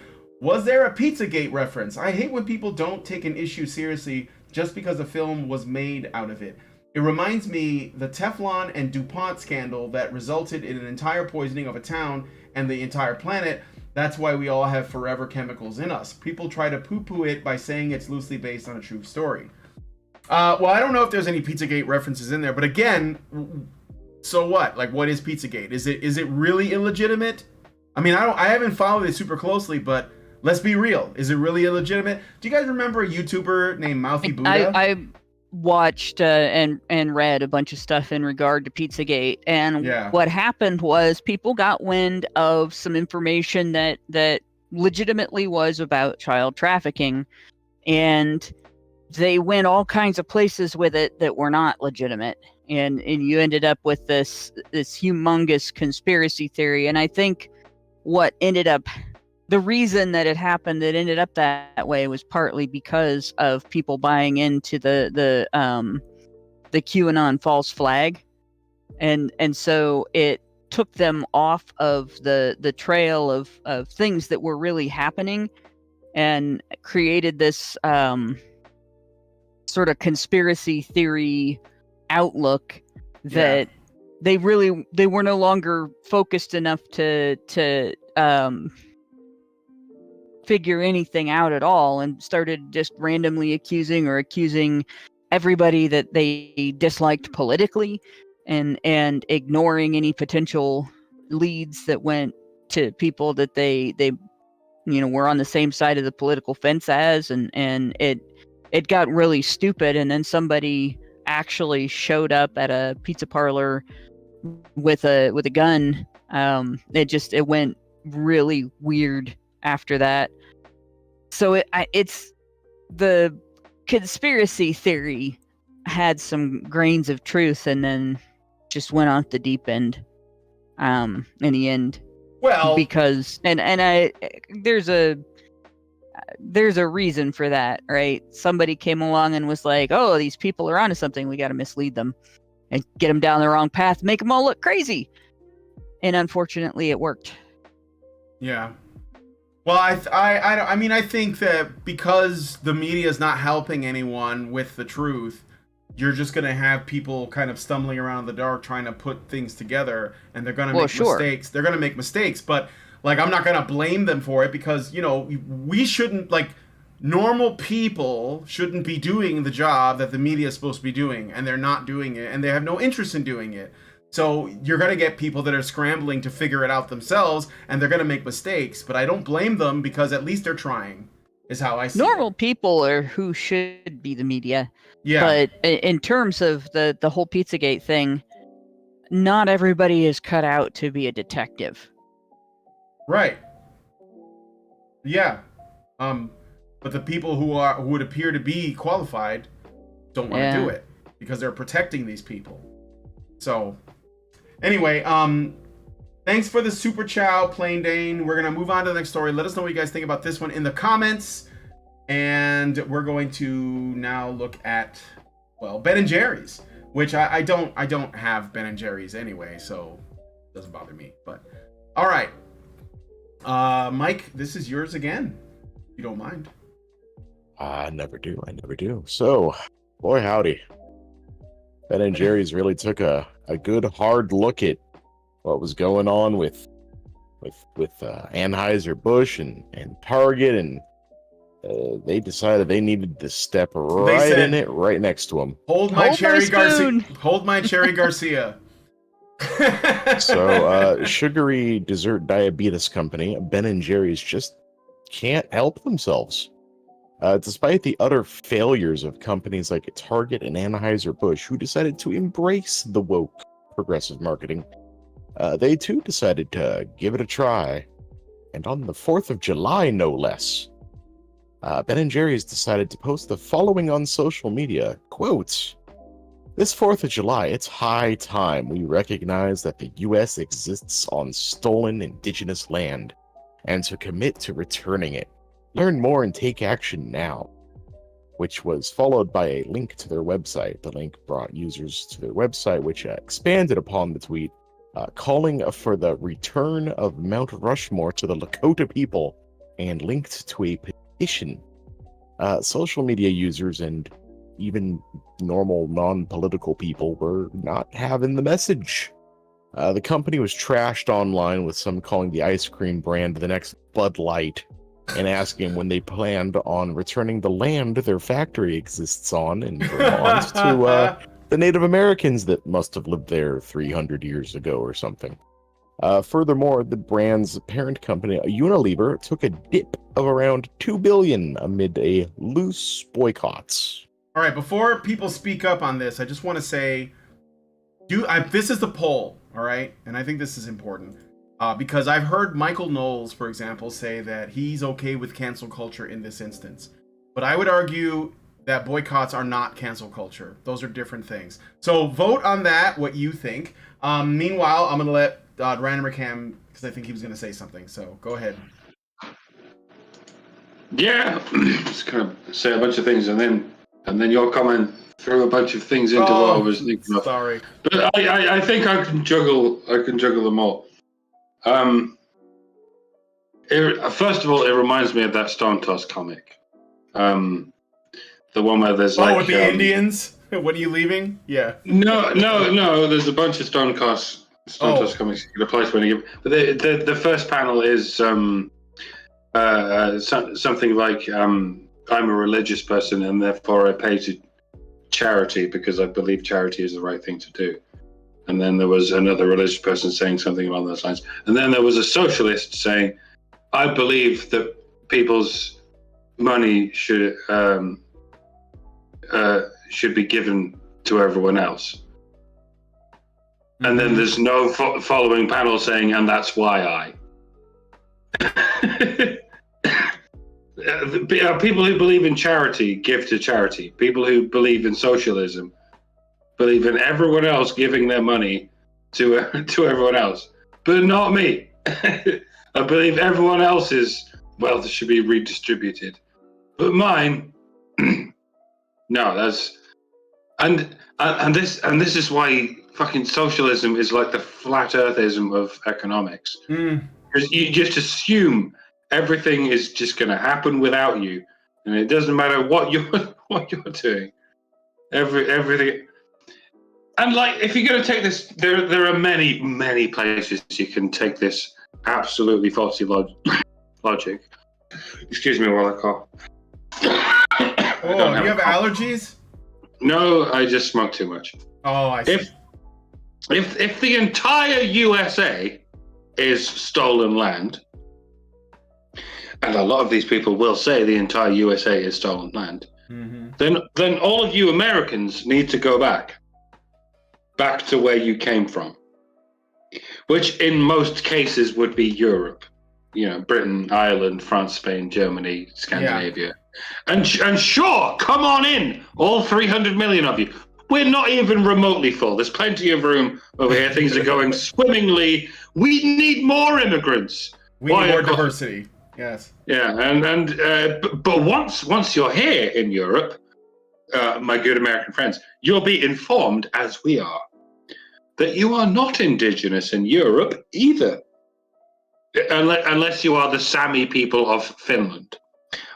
was there a Pizzagate reference? I hate when people don't take an issue seriously just because a film was made out of it. It reminds me the Teflon and DuPont scandal that resulted in an entire poisoning of a town and the entire planet. That's why we all have forever chemicals in us. People try to poo-poo it by saying it's loosely based on a true story. Well, I don't know if there's any Pizzagate references in there, but again, so what? Like, what is Pizzagate? Is it really illegitimate? I mean, I haven't followed it super closely, but let's be real. Is it really illegitimate? Do you guys remember a YouTuber named Mouthy Buddha? I watched and read a bunch of stuff in regard to Pizzagate, and what happened was people got wind of some information that legitimately was about child trafficking, and they went all kinds of places with it that were not legitimate. And you ended up with this humongous conspiracy theory. And I think the reason that it happened, that ended up that way, was partly because of people buying into the QAnon false flag, and so it took them off of the trail of things that were really happening, and created this sort of conspiracy theory outlook that they were no longer focused enough to figure anything out at all, and started just randomly accusing everybody that they disliked politically, and ignoring any potential leads that went to people that they were on the same side of the political fence as, and it got really stupid. And then somebody actually showed up at a pizza parlor with a gun. It went really weird after that. So it's the conspiracy theory had some grains of truth, and then just went off the deep end in the end. Well, because there's a reason for that, right? Somebody came along and was like, oh, these people are onto something, we got to mislead them and get them down the wrong path, make them all look crazy. And unfortunately it worked. Yeah. Well, I think that because the media is not helping anyone with the truth, you're just going to have people kind of stumbling around in the dark trying to put things together, and they're going to make mistakes. They're going to make mistakes, but like, I'm not going to blame them for it, because, we shouldn't, like, normal people shouldn't be doing the job that the media is supposed to be doing, and they're not doing it, and they have no interest in doing it. So you're going to get people that are scrambling to figure it out themselves, and they're going to make mistakes, but I don't blame them, because at least they're trying, is how I see Normal it. people are who should be the media. Yeah. But in terms of the whole Pizzagate thing, not everybody is cut out to be a detective. Right. Yeah. But the people who would appear to be qualified don't want to do it, because they're protecting these people. So, anyway, thanks for the super chow, Plain Dane. We're gonna move on to the next story. Let us know what you guys think about this one in the comments, and we're going to now look at, well, Ben and Jerry's, which I don't have Ben and Jerry's anyway, so it doesn't bother me. But all right. Mike, this is yours again, if you don't mind. I never do. I never do. So, boy, howdy. Ben and Jerry's really took a good hard look at what was going on with Anheuser-Busch and Target, and they decided they needed to step right said, in it, right next to them. Hold my Hold my Cherry Garcia. spoon. Hold my Cherry Garcia. So, sugary dessert diabetes company Ben and Jerry's just can't help themselves. Despite the utter failures of companies like Target and Anheuser-Busch, who decided to embrace the woke progressive marketing, they too decided to give it a try. And on the 4th of July, no less, Ben & Jerry's decided to post the following on social media, quote, "This 4th of July, it's high time we recognize that the U.S. exists on stolen indigenous land, and to commit to returning it. Learn more and take action now," which was followed by a link to their website. The link brought users to their website, which expanded upon the tweet, calling for the return of Mount Rushmore to the Lakota people, and linked to a petition. Social media users and even normal non-political people were not having the message. The company was trashed online, with some calling the ice cream brand the next Bud Light, and asking when they planned on returning the land their factory exists on in Vermont to the Native Americans that must have lived there 300 years ago or something. Furthermore, the brand's parent company, Unilever, took a dip of around $2 billion amid a loose boycotts. All right, before people speak up on this, I just want to say, this is the poll, all right? And I think this is important. Because I've heard Michael Knowles, for example, say that he's okay with cancel culture in this instance. But I would argue that boycotts are not cancel culture. Those are different things. So vote on that, what you think. Meanwhile, I'm going to let Random Cam, because I think he was going to say something. So go ahead. Yeah, just kind of say a bunch of things, and then your comment threw a bunch of things into what I was thinking of. Sorry. But I think I can juggle them all. First of all, it reminds me of that Stone Toss comic. The one where there's with the Indians? When are you leaving? Yeah. No. There's a bunch of Stone Toss comics you can apply to when you give. But the first panel is something like I'm a religious person and therefore I pay to charity because I believe charity is the right thing to do. And then there was another religious person saying something along those lines. And then there was a socialist saying, I believe that people's money should be given to everyone else. Mm-hmm. And then there's no following panel saying, and that's why I. People who believe in charity give to charity. People who believe in socialism believe in everyone else giving their money to everyone else, but not me. I believe everyone else's wealth should be redistributed, but mine, no. That's and this is why fucking socialism is like the flat earthism of economics. Because you just assume everything is just going to happen without you, and it doesn't matter what you're doing. Everything. And like, if you're going to take this, there are many places you can take this absolutely faulty logic. Excuse me while I cough. Oh, do you have allergies? No, I just smoke too much. Oh, I see. If the entire USA is stolen land, and a lot of these people will say the entire USA is stolen land, mm-hmm. then all of you Americans need to go back to where you came from, which in most cases would be Europe, Britain, Ireland, France, Spain, Germany, Scandinavia. Yeah. And sure, come on in, all 300 million of you. We're not even remotely full. There's plenty of room over here. Things are going swimmingly. We need more immigrants. We need more diversity. Yes. Yeah, but once you're here in Europe, my good American friends, you'll be informed, as we are, that you are not indigenous in Europe either, unless you are the Sami people of Finland.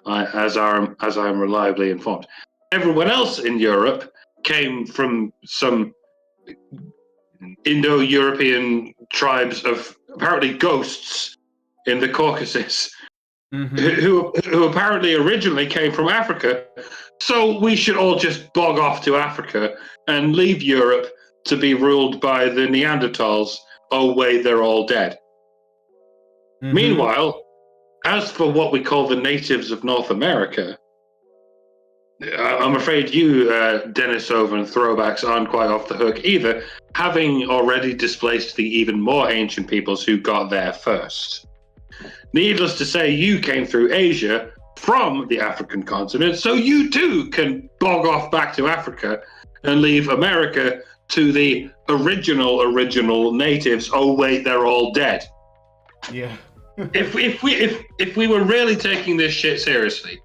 as I'm reliably informed. Everyone else in Europe came from some Indo-European tribes of apparently ghosts in the Caucasus, who apparently originally came from Africa. So we should all just bog off to Africa and leave Europe to be ruled by the Neanderthals. Oh wait, they're all dead. Meanwhile, as for what we call the natives of North America, I'm afraid you, Denisova and Throwbacks, aren't quite off the hook either, having already displaced the even more ancient peoples who got there first. Needless to say, you came through Asia from the African continent, so you too can bog off back to Africa and leave America to the original natives. Oh wait, they're all dead. Yeah. if we were really taking this shit seriously,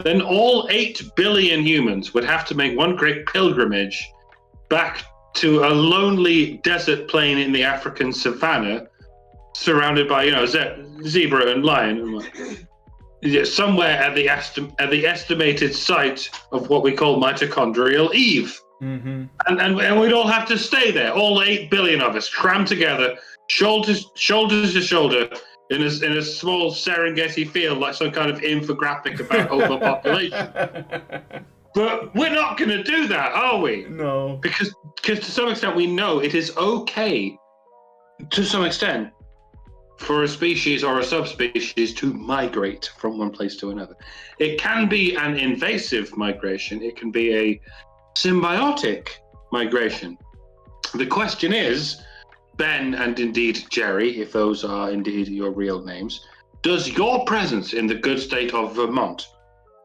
then all 8 billion humans would have to make one great pilgrimage back to a lonely desert plain in the African savannah, surrounded by, zebra and lion, somewhere at the estimated site of what we call mitochondrial Eve. And we'd all have to stay there, all 8 billion of us, crammed together, shoulder to shoulder, in a small Serengeti field, like some kind of infographic about overpopulation. But we're not going to do that, are we? No. Because to some extent we know it is okay, to some extent, for a species or a subspecies to migrate from one place to another. It can be an invasive migration. It can be a symbiotic migration. The question is, Ben and indeed Jerry, if those are indeed your real names, does your presence in the good state of Vermont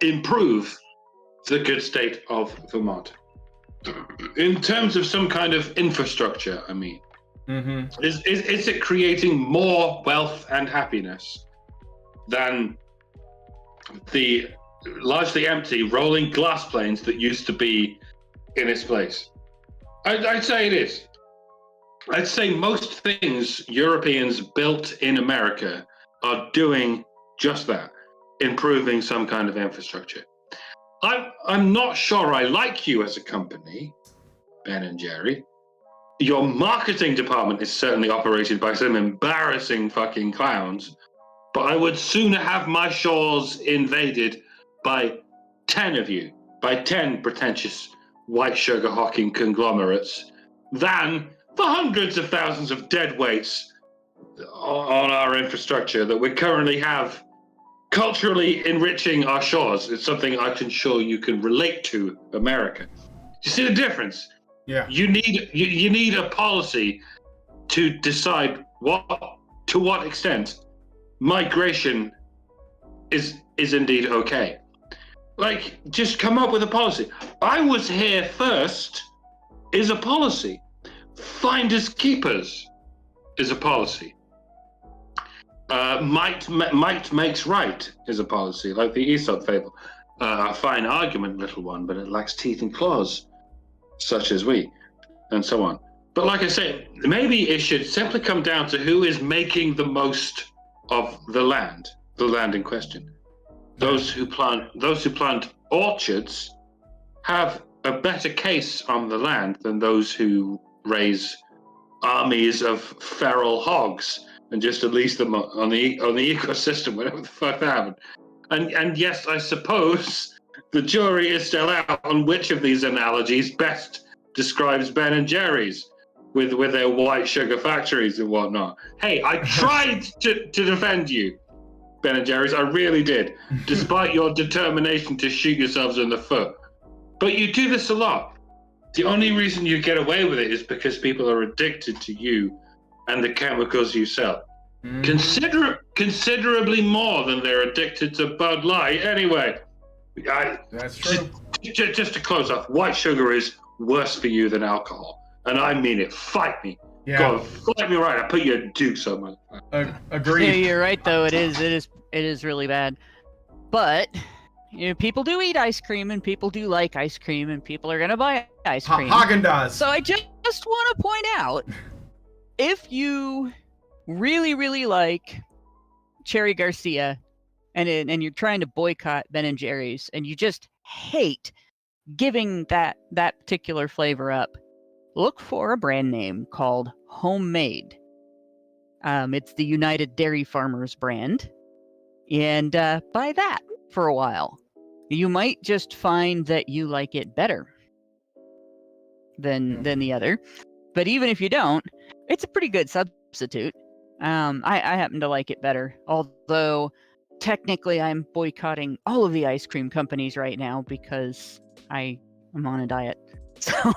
improve the good state of Vermont? In terms of some kind of infrastructure, I mean. Is it creating more wealth and happiness than the largely empty rolling glass plains that used to be in its place? I'd say it is. I'd say most things Europeans built in America are doing just that, improving some kind of infrastructure. I'm not sure I like you as a company, Ben and Jerry. Your marketing department is certainly operated by some embarrassing fucking clowns, but I would sooner have my shores invaded by 10 of you, by 10 pretentious white sugar hawking conglomerates, than the hundreds of thousands of dead weights on our infrastructure that we currently have culturally enriching our shores. It's something I can show you can relate to America. You see the difference? Yeah. You need a policy to decide to what extent migration is indeed okay. Like, just come up with a policy. I was here first is a policy. Finders keepers is a policy. Might makes right is a policy, like the Aesop fable. A fine argument, little one, but it lacks teeth and claws, such as we, and so on. But like I say, maybe it should simply come down to who is making the most of the land in question. Those who plant orchards have a better case on the land than those who raise armies of feral hogs and just unleash them on the ecosystem, whatever the fuck that happened. And yes, I suppose the jury is still out on which of these analogies best describes Ben and Jerry's with their white sugar factories and whatnot. Hey, I tried to defend you, Ben and Jerry's. I really did, despite your determination to shoot yourselves in the foot. But you do this a lot. The only reason you get away with it is because people are addicted to you and the chemicals you sell. Considerably more than they're addicted to Bud Light. Anyway, That's true. Just to close off, white sugar is worse for you than alcohol. And I mean it. Fight me. Yeah. God, fight me right. I put you in Duke so much. Agreed. Yeah, you're right though. It is really bad. But people do eat ice cream, and people do like ice cream, and people are gonna buy ice cream. Haagen-Dazs. So I just want to point out, if you really, really like Cherry Garcia, and you're trying to boycott Ben and Jerry's, and you just hate giving that particular flavor up, look for a brand name called Homemade. It's the United Dairy Farmers brand, and buy that for a while. You might just find that you like it better than the other. But even if you don't, it's a pretty good substitute. I happen to like it better, although technically I'm boycotting all of the ice cream companies right now because I am on a diet. So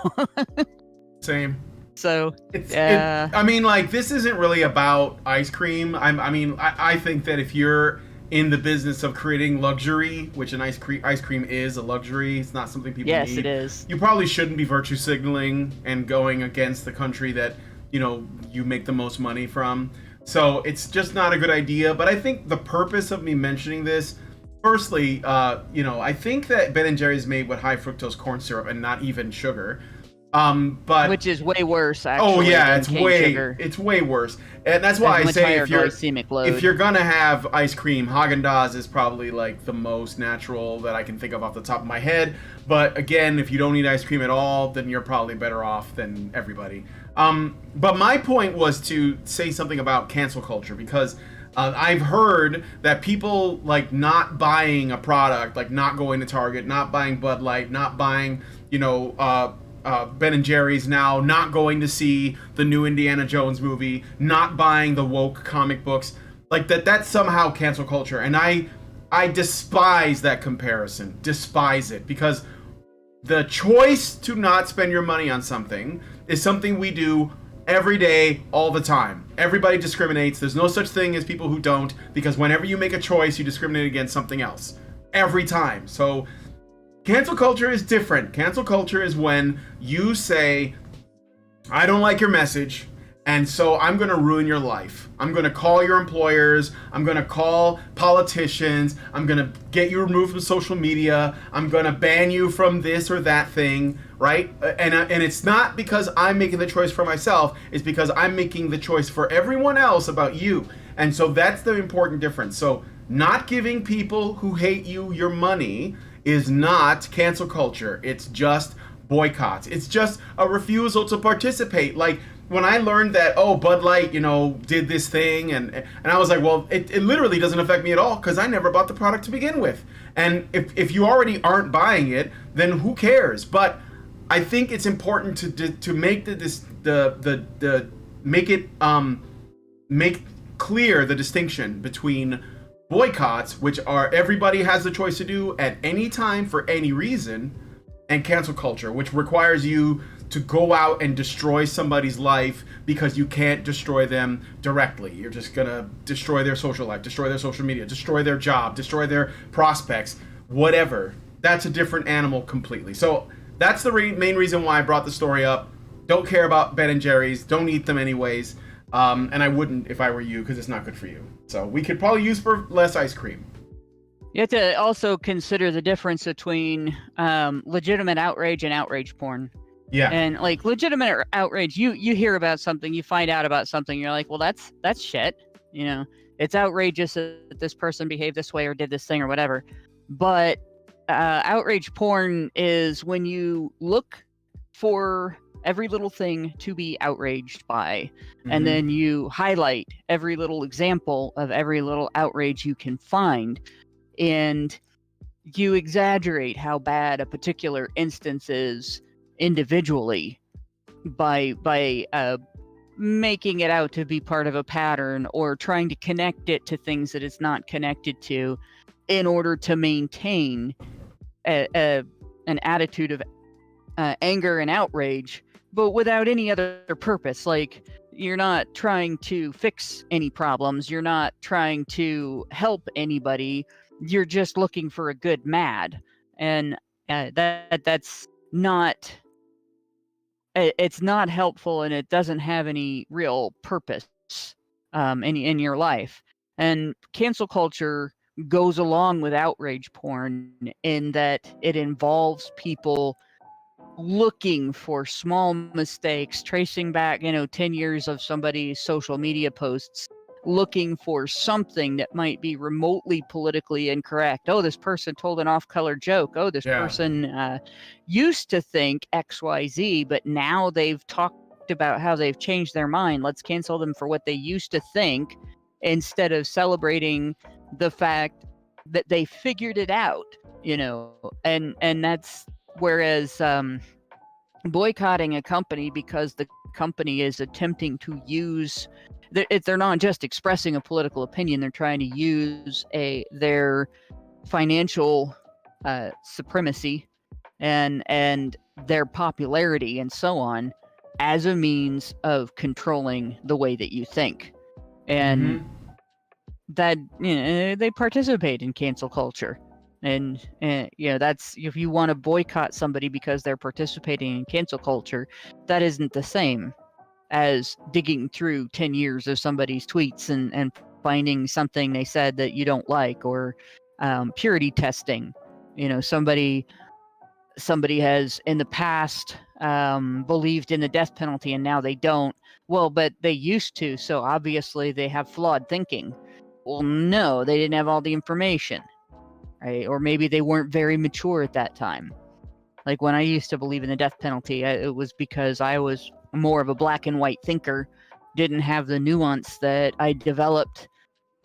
Same. So I mean, like, this isn't really about ice cream. I think that if you're in the business of creating luxury, which an ice cream is a luxury, it's not something people need. Yes, it is. You probably shouldn't be virtue signaling and going against the country that, you know, you make the most money from. So it's just not a good idea. But I think the purpose of me mentioning this, firstly, you know, I think that Ben and Jerry's made with high fructose corn syrup and not even sugar. But which is way worse, actually. Oh yeah, than it's cane way sugar. it's way worse, and that's why I say if you're gonna have ice cream, Haagen-Dazs is probably like the most natural that I can think of off the top of my head. But again, if you don't eat ice cream at all, then you're probably better off than everybody. But my point was to say something about cancel culture, because I've heard that people like not buying a product, like not going to Target, not buying Bud Light, not buying, you know, Ben and Jerry's now, not going to see the new Indiana Jones movie, not buying the woke comic books, like that's somehow cancel culture. And I despise that comparison, despise it, because the choice to not spend your money on something is something we do every day, all the time. Everybody discriminates. There's no such thing as people who don't, because whenever you make a choice, you discriminate against something else. Every time. So cancel culture is different. Cancel culture is when you say, I don't like your message, and so I'm going to ruin your life. I'm going to call your employers. I'm going to call politicians. I'm going to get you removed from social media. I'm going to ban you from this or that thing, right? And it's not because I'm making the choice for myself. It's because I'm making the choice for everyone else about you. And so that's the important difference. So not giving people who hate you your money is not cancel culture. It's just boycotts. It's just a refusal to participate. Like when I learned that, oh, Bud Light, you know, did this thing, and I was like, well, it literally doesn't affect me at all because I never bought the product to begin with. And if you already aren't buying it, then who cares? But I think it's important to make make clear the distinction between boycotts, which are everybody has the choice to do at any time for any reason, and cancel culture, which requires you to go out and destroy somebody's life because you can't destroy them directly. You're just gonna destroy their social life, destroy their social media, destroy their job, destroy their prospects, whatever. That's a different animal completely. So that's the main reason why I brought the story up. Don't care about Ben and Jerry's. Don't eat them anyways. And I wouldn't if I were you, because it's not good for you. So we could probably use for less ice cream. You have to also consider the difference between legitimate outrage and outrage porn. Yeah. And like legitimate outrage, you hear about something, you find out about something, you're like, well, that's shit. You know, it's outrageous that this person behaved this way or did this thing or whatever. But outrage porn is when you look for every little thing to be outraged by, and then you highlight every little example of every little outrage you can find, and you exaggerate how bad a particular instance is individually by making it out to be part of a pattern or trying to connect it to things that it's not connected to in order to maintain an attitude of anger and outrage, but without any other purpose. Like, you're not trying to fix any problems, you're not trying to help anybody, you're just looking for a good mad. And that's not, it's not helpful, and it doesn't have any real purpose in your life. And cancel culture goes along with outrage porn in that it involves people looking for small mistakes, tracing back, 10 years of somebody's social media posts, looking for something that might be remotely politically incorrect. Oh, this person told an off-color joke. Oh, this person used to think XYZ, but now they've talked about how they've changed their mind. Let's cancel them for what they used to think, instead of celebrating the fact that they figured it out, and that's whereas boycotting a company because the company is attempting to use, they're not just expressing a political opinion, they're trying to use their financial supremacy and their popularity and so on as a means of controlling the way that you think. And that they participate in cancel culture, and that's, if you want to boycott somebody because they're participating in cancel culture, that isn't the same as digging through 10 years of somebody's tweets and finding something they said that you don't like, or purity testing. Somebody has in the past believed in the death penalty and now they don't. Well, but they used to, so obviously they have flawed thinking. Well, no, they didn't have all the information, right? Or maybe they weren't very mature at that time. Like when I used to believe in the death penalty, it was because I was more of a black and white thinker, didn't have the nuance that I developed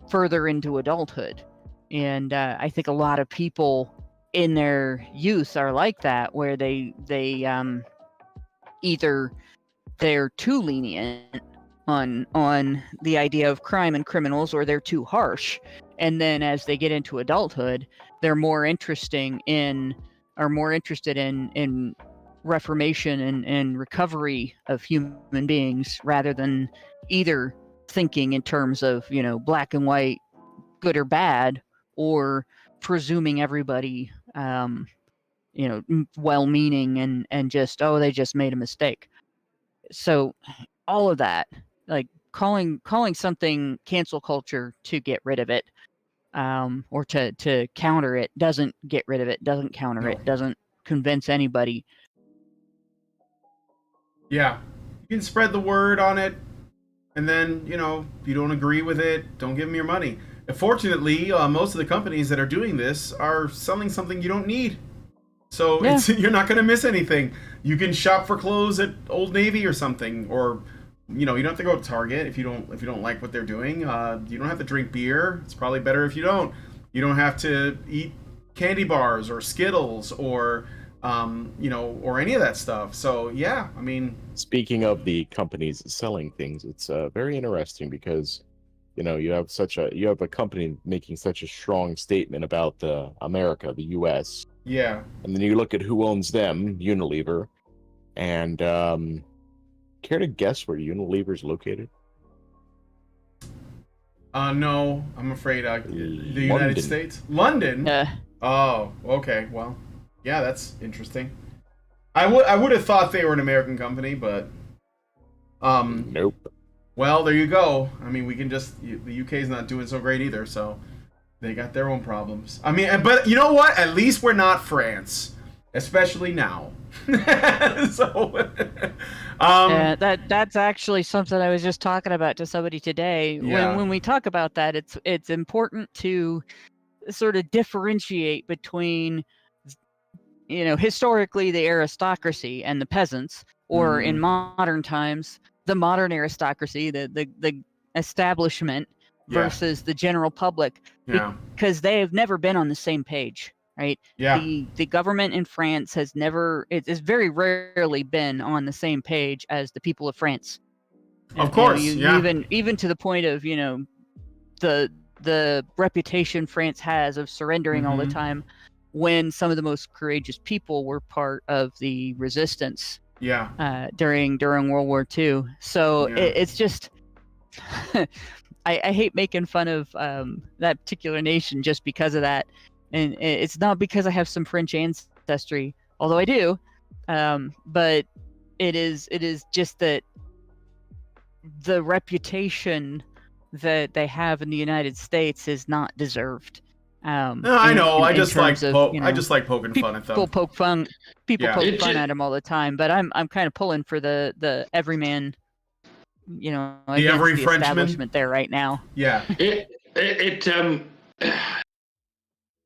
further into adulthood. And I think a lot of people in their youth are like that, where they either they're too lenient on the idea of crime and criminals, or they're too harsh. And then as they get into adulthood, they're more interested in reformation and recovery of human beings, rather than either thinking in terms of, black and white, good or bad, or presuming everybody, well-meaning and just, they just made a mistake. So all of that, like calling something cancel culture to get rid of it, or to counter it, doesn't get rid of it, doesn't counter it, doesn't convince anybody. Yeah, you can spread the word on it, and then, if you don't agree with it, don't give them your money. Fortunately, most of the companies that are doing this are selling something you don't need. So you're not going to miss anything. You can shop for clothes at Old Navy or something, or you don't have to go to Target if you don't like what they're doing. You don't have to drink beer. It's probably better if you don't. You don't have to eat candy bars or Skittles or or any of that stuff. So yeah, I mean, speaking of the companies selling things, it's very interesting because you have a company making such a strong statement about America, the U.S. Yeah. And then you look at who owns them, Unilever, and care to guess where Unilever's located? No, I'm afraid the United States, London. Oh, okay. Well, yeah, that's interesting. I would have thought they were an American company, but nope. Well, there you go. I mean, we can the UK's not doing so great either, so they got their own problems. I mean, but you know what? At least we're not France, especially now. So, that's actually something I was just talking about to somebody today. Yeah. When we talk about that, it's important to sort of differentiate between, historically the aristocracy and the peasants, or in modern times the modern aristocracy, the establishment, versus the general public, because they have never been on the same page, right? Yeah. The government in France has never, it's very rarely been on the same page as the people of France. Of course, even to the point of, the reputation France has of surrendering all the time, when some of the most courageous people were part of the resistance. Yeah. During World War II. So it's just, I hate making fun of that particular nation just because of that, and it's not because I have some French ancestry, although I do, but it is just that the reputation that they have in the United States is not deserved. No, I know. I just like poking fun at them. People poke fun at them all the time, but I'm kind of pulling for the everyman every the Frenchman? establishment there right now. Yeah.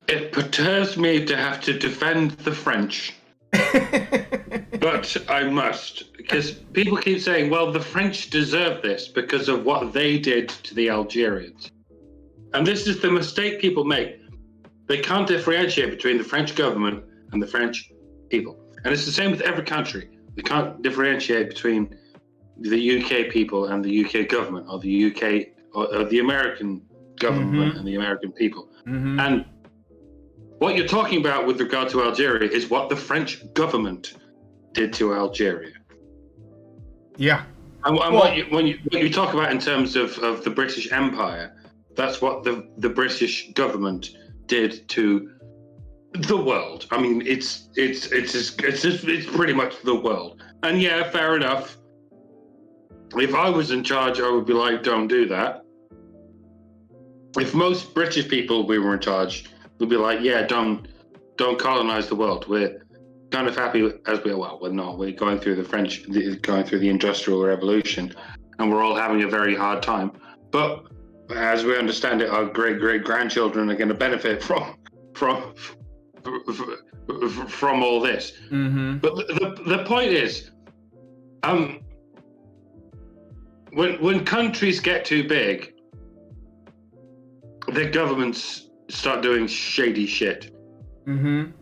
It perturbs me to have to defend the French, but I must, because people keep saying, well, the French deserve this because of what they did to the Algerians. And this is the mistake people make. They can't differentiate between the French government and the French people. And it's the same with every country. They can't differentiate between the UK people and the UK government, or the UK or the American government and the American people. And what you're talking about with regard to Algeria is what the French government did to Algeria. Yeah. And when you talk about in terms of the British Empire, that's what the British government did to the world. I mean, it's pretty much the world. And yeah, fair enough. If I was in charge, I would be like, don't do that. If most British people we were in charge, we'd be like, yeah, don't colonize the world. We're kind of happy as we are. Well, we're not. We're going through going through the Industrial Revolution, and we're all having a very hard time. But as we understand it, our great-great-grandchildren are going to benefit from all this. But the point is, when countries get too big, their governments start doing shady shit. And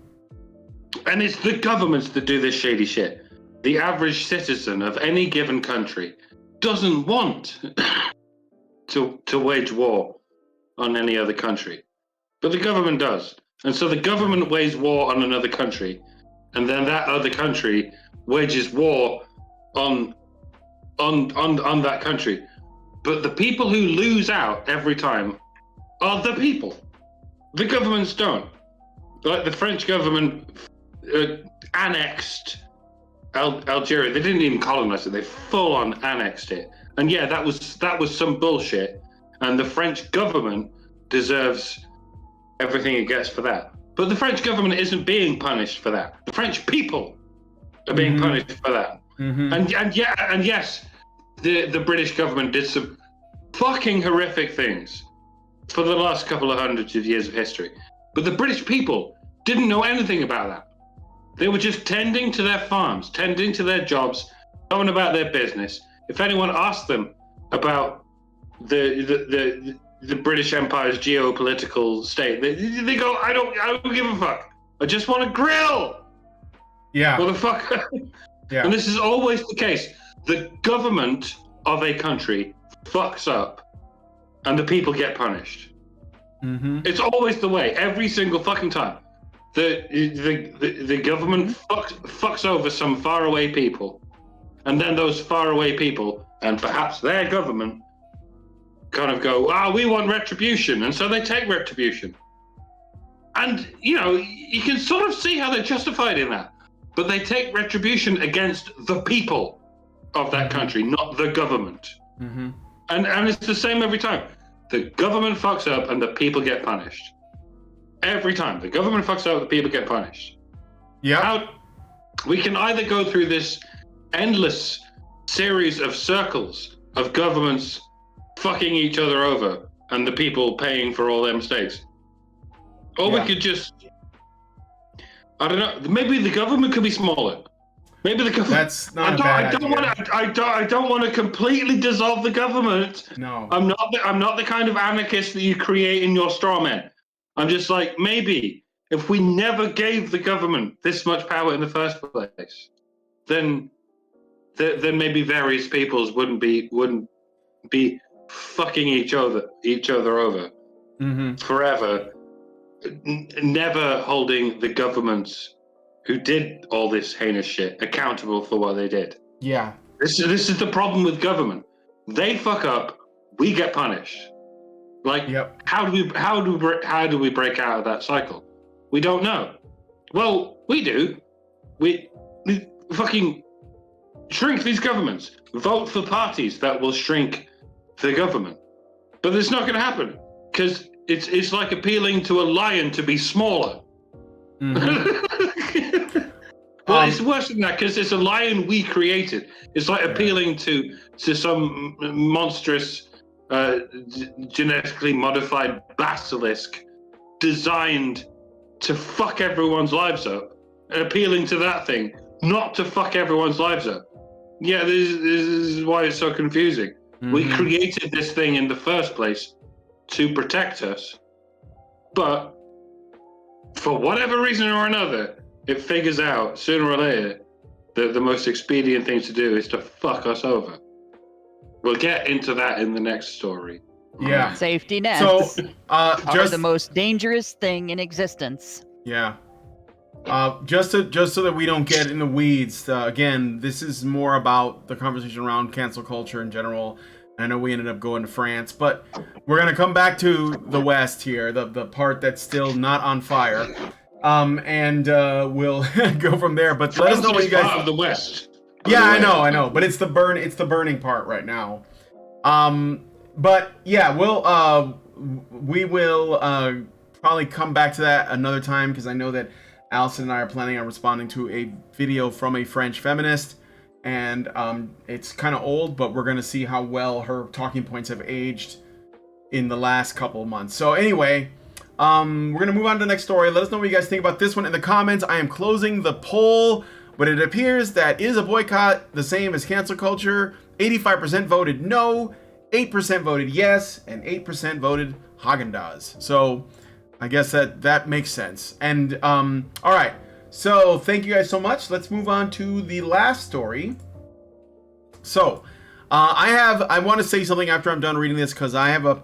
it's the governments that do this shady shit. The average citizen of any given country doesn't want to wage war on any other country, but the government does. And so the government wages war on another country, and then that other country wages war on that country. But the people who lose out every time are the people. The governments don't. Like the French government annexed Algeria. They didn't even colonize it. They full on annexed it. And yeah, that was some bullshit. And the French government deserves everything it gets for that. But the French government isn't being punished for that. The French people are being punished for that. And yes, the British government did some fucking horrific things for the last couple of hundreds of years of history. But the British people didn't know anything about that. They were just tending to their farms, tending to their jobs, going about their business. If anyone asked them about the British Empire's geopolitical state, they go, I don't give a fuck. I just want to grill. Yeah. Motherfucker. Yeah. And this is always the case. The government of a country fucks up and the people get punished. It's always the way, every single fucking time. The government fucks over some faraway people, and then those faraway people, and perhaps their government, kind of go, we want retribution, and so they take retribution. And, you can sort of see how they're justified in that. But they take retribution against the people of that country, not the government. And it's the same every time. The government fucks up and the people get punished. Every time. The government fucks up, the people get punished. Yeah. We can either go through this endless series of circles of governments fucking each other over and the people paying for all their mistakes. Or we could just, I don't know, maybe the government could be smaller. Maybe the government. That's not a bad idea. I don't want to completely dissolve the government. No. I'm not the kind of anarchist that you create in your straw man. I'm just like, maybe if we never gave the government this much power in the first place, then maybe various peoples wouldn't be fucking each other over forever, never holding the governments who did all this heinous shit accountable for what they did. Yeah. This is the problem with government. They fuck up, we get punished. Like, how do we break out of that cycle? We don't know. Well, we do. We fucking shrink these governments. Vote for parties that will shrink the government. But it's not going to happen because it's like appealing to a lion to be smaller. Well, it's worse than that because it's a lion we created. It's like appealing to some monstrous, genetically modified basilisk designed to fuck everyone's lives up, and appealing to that thing, not to fuck everyone's lives up. Yeah, this is why it's so confusing. Mm-hmm. We created this thing in the first place to protect us, but for whatever reason or another, it figures out sooner or later that the most expedient thing to do is to fuck us over. We'll get into that in the next story. Yeah. Safety nets are the most dangerous thing in existence. Yeah. Just so that we don't get in the weeds, again, this is more about the conversation around cancel culture in general. I know we ended up going to France, but we're going to come back to the West here, the part that's still not on fire. And we'll go from there. But let us know what you guys. Part of the West. Yeah, I know. But it's the burning part right now. But yeah, we will probably come back to that another time because I know that Allison and I are planning on responding to a video from a French feminist, and it's kind of old, but we're gonna see how well her talking points have aged in the last couple of months. So anyway. We're gonna move on to the next story. Let us know what you guys think about this one in the comments. I am closing the poll, but it appears that is a boycott the same as cancel culture? 85% voted no, 8% voted yes, and 8% voted Haagen-Dazs. So I guess that makes sense. And all right, so thank you guys so much. Let's move on to the last story. So I want to say something after I'm done reading this because I have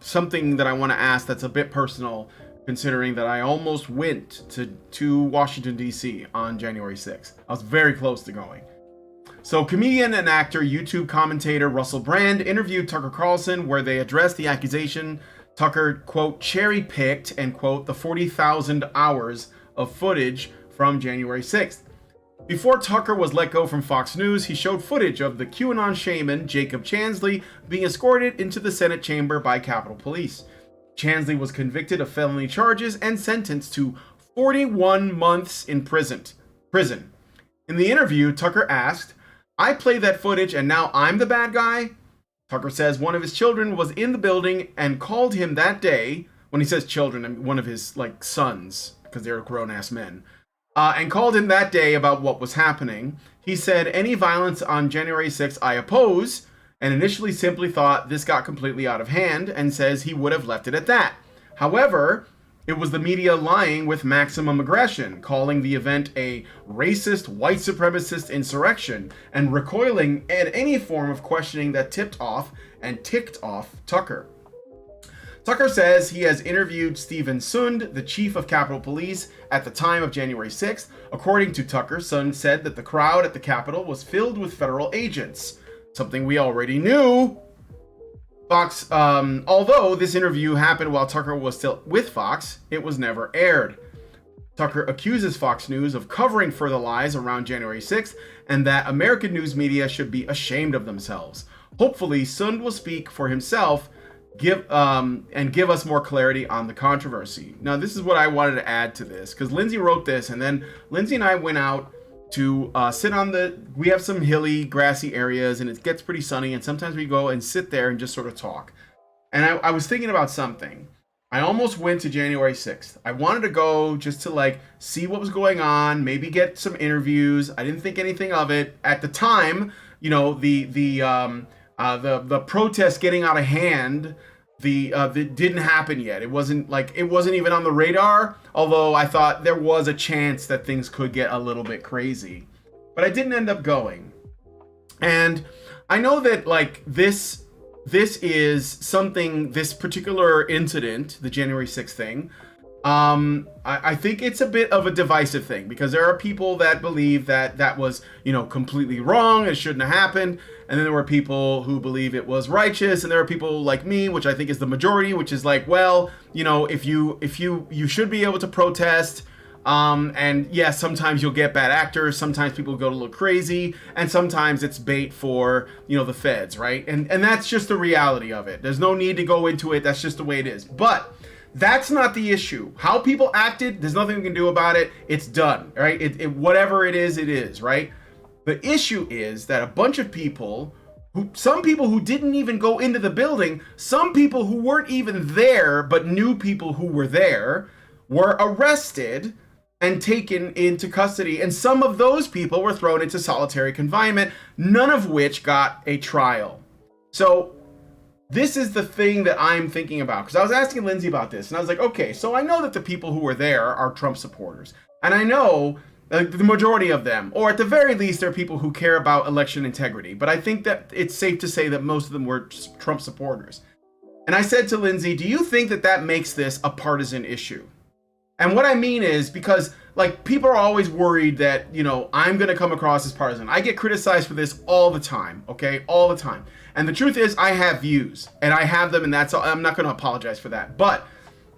something that I want to ask that's a bit personal, considering that I almost went to Washington, D.C. on January 6th. I was very close to going. So comedian and actor, YouTube commentator Russell Brand interviewed Tucker Carlson where they addressed the accusation Tucker, quote, cherry-picked, end quote, the 40,000 hours of footage from January 6th. Before Tucker was let go from Fox News, he showed footage of the QAnon shaman Jacob Chansley being escorted into the Senate chamber by Capitol Police. Chansley was convicted of felony charges and sentenced to 41 months in prison. In the interview, Tucker asked, "I played that footage and now I'm the bad guy?" Tucker says one of his children was in the building and called him that day. When he says children, I mean one of his sons, because they're grown-ass men. And called him that day about what was happening. He said, "Any violence on January 6th I oppose," and initially simply thought this got completely out of hand and says he would have left it at that. However, it was the media lying with maximum aggression, calling the event a racist, white supremacist insurrection, and recoiling at any form of questioning that ticked off Tucker. Tucker says he has interviewed Stephen Sund, the chief of Capitol Police, at the time of January 6th. According to Tucker, Sund said that the crowd at the Capitol was filled with federal agents, something we already knew. Fox, although this interview happened while Tucker was still with Fox, it was never aired. Tucker accuses Fox News of covering further lies around January 6th and that American news media should be ashamed of themselves. Hopefully, Sund will speak for himself give us more clarity on the controversy. Now, this is what I wanted to add to this, because Lindsay wrote this, and then Lindsay and I went out to sit on we have some hilly, grassy areas, and it gets pretty sunny, and sometimes we go and sit there and just sort of talk. And I was thinking about something. I almost went to January 6th. I wanted to go just to see what was going on, maybe get some interviews. I didn't think anything of it. At the time, the protest getting out of hand, it didn't happen yet. It wasn't even on the radar, although I thought there was a chance that things could get a little bit crazy. But I didn't end up going. And I know that this is something, this particular incident, the January 6th thing, I think it's a bit of a divisive thing, because there are people that believe that was, completely wrong, it shouldn't have happened, and then there were people who believe it was righteous, and there are people like me, which I think is the majority, which is if you should be able to protest, and yes, sometimes you'll get bad actors, sometimes people go a little crazy, and sometimes it's bait for, the feds, right? And that's just the reality of it. There's no need to go into it, that's just the way it is. But That's not the issue. How people acted, there's nothing we can do about it. It's done, right? Whatever it is, right? The issue is that a bunch of people, some people who didn't even go into the building, some people who weren't even there but knew people who were there, were arrested and taken into custody. And some of those people were thrown into solitary confinement, none of which got a trial. So this is the thing that I'm thinking about, because I was asking Lindsay about this, and I was like, okay, so I know that the people who were there are Trump supporters, and I know the majority of them, or at the very least, they're people who care about election integrity, but I think that it's safe to say that most of them were Trump supporters. And I said to Lindsay, do you think that that makes this a partisan issue? And what I mean is, because like people are always worried that, you know, I'm going to come across as partisan. I get criticized for this all the time, okay? All the time. And the truth is, I have views, and I have them, and that's all. I'm not going to apologize for that. But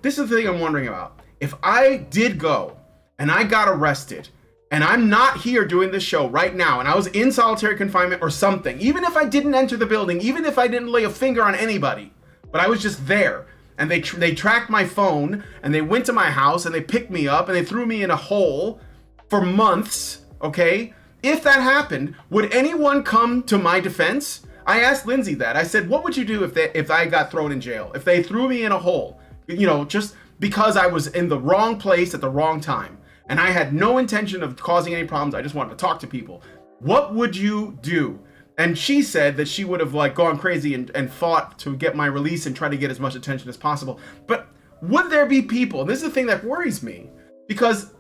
this is the thing I'm wondering about. If I did go and I got arrested, and I'm not here doing this show right now, and I was in solitary confinement or something, even if I didn't enter the building, even if I didn't lay a finger on anybody, but I was just there, and they tracked my phone, and they went to my house, and they picked me up, and they threw me in a hole for months, okay? If that happened, would anyone come to my defense? I asked Lindsay that. I said, what would you do if I got thrown in jail? If they threw me in a hole, you know, just because I was in the wrong place at the wrong time, and I had no intention of causing any problems, I just wanted to talk to people. What would you do? And she said that she would have like gone crazy and fought to get my release and try to get as much attention as possible. But would there be people, and this is the thing that worries me, because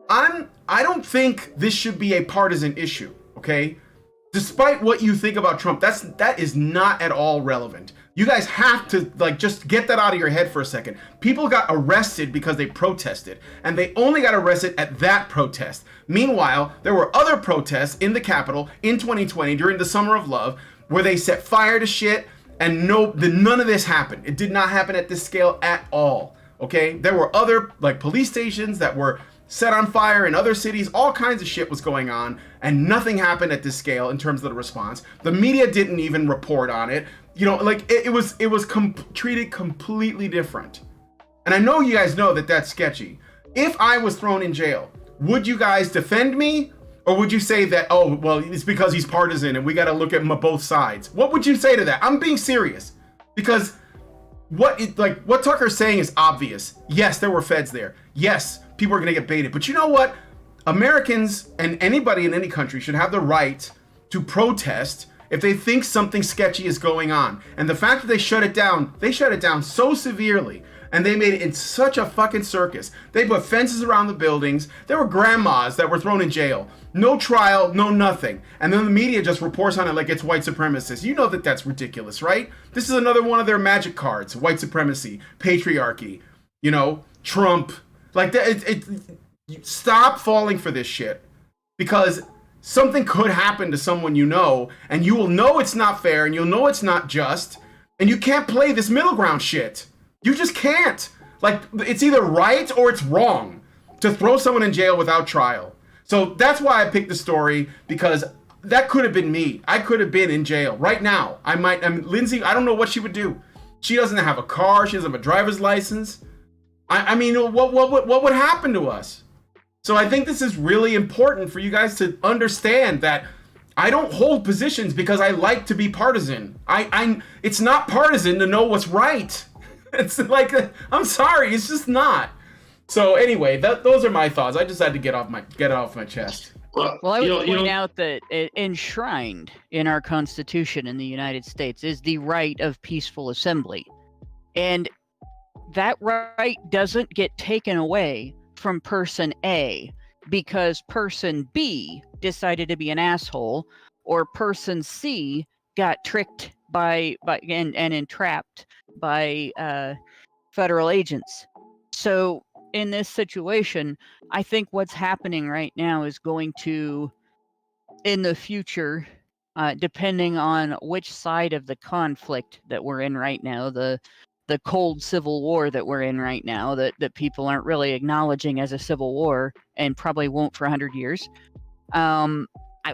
I don't think this should be a partisan issue, okay? Despite what you think about Trump, that is not at all relevant. You guys have to like just get that out of your head for a second. People got arrested because they protested, and they only got arrested at that protest. Meanwhile, there were other protests in the Capitol in 2020 during the Summer of Love where they set fire to shit, and none of this happened. It did not happen at this scale at all. Okay, there were other like police stations that were set on fire in other cities. All kinds of shit was going on, and nothing happened at this scale in terms of the response. The media didn't even report on it. You know, like it was treated completely different. And I know you guys know that that's sketchy. If I was thrown in jail, would you guys defend me? Or would you say that, oh, well, it's because he's partisan and we got to look at both sides? What would you say to that? I'm being serious. Because what Tucker's saying is obvious. Yes, there were feds there. Yes, people are going to get baited. But you know what? Americans and anybody in any country should have the right to protest if they think something sketchy is going on. And the fact that they shut it down so severely, and they made it in such a fucking circus. They put fences around the buildings. There were grandmas that were thrown in jail. No trial, no nothing. And then the media just reports on it like it's white supremacist. You know that that's ridiculous, right? This is another one of their magic cards. White supremacy, patriarchy, you know, Trump. Like, stop falling for this shit. Because something could happen to someone you know, and you will know it's not fair, and you'll know it's not just, and you can't play this middle ground shit. You just can't. Like, it's either right or it's wrong to throw someone in jail without trial. So that's why I picked the story, because that could have been me. I could have been in jail right now. Lindsay, I don't know what she would do. She doesn't have a car. She doesn't have a driver's license. I mean, what would happen to us? So I think this is really important for you guys to understand that I don't hold positions because I like to be partisan. It's not partisan to know what's right. It's like, I'm sorry, it's just not. So anyway, those are my thoughts. I just had to get it off my chest. Well, I would point out that enshrined in our Constitution in the United States is the right of peaceful assembly. And that right doesn't get taken away from person A because person B decided to be an asshole, or person C got tricked and entrapped by federal agents. So in this situation, I think what's happening right now is going to, in the future, depending on which side of the conflict that we're in right now, the cold civil war that we're in right now, that people aren't really acknowledging as a civil war and probably won't for 100 years,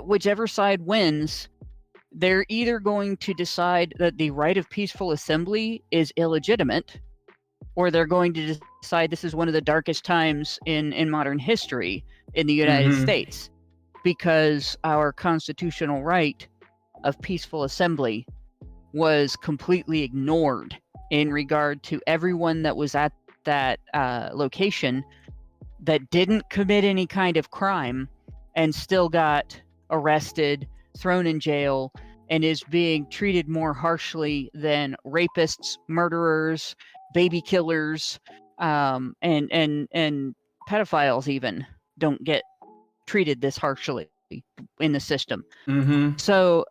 whichever side wins, they're either going to decide that the right of peaceful assembly is illegitimate, or they're going to decide this is one of the darkest times in modern history in the United States, because our constitutional right of peaceful assembly was completely ignored in regard to everyone that was at that location that didn't commit any kind of crime and still got arrested, thrown in jail, and is being treated more harshly than rapists, murderers, baby killers, and pedophiles even don't get treated this harshly in the system. So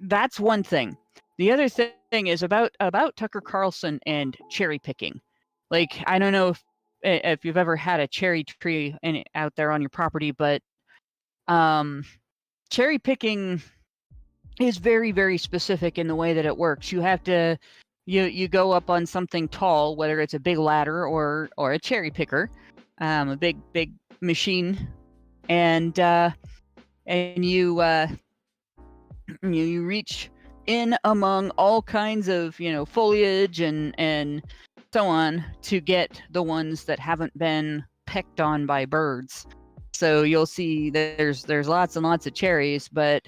that's one thing. The other thing is about Tucker Carlson and cherry picking. Like, I don't know if you've ever had a cherry tree out there on your property, but cherry picking is very, very specific in the way that it works. You have to you go up on something tall, whether it's a big ladder or a cherry picker, a big machine, and you reach in among all kinds of foliage and so on to get the ones that haven't been pecked on by birds. So you'll see there's lots and lots of cherries, but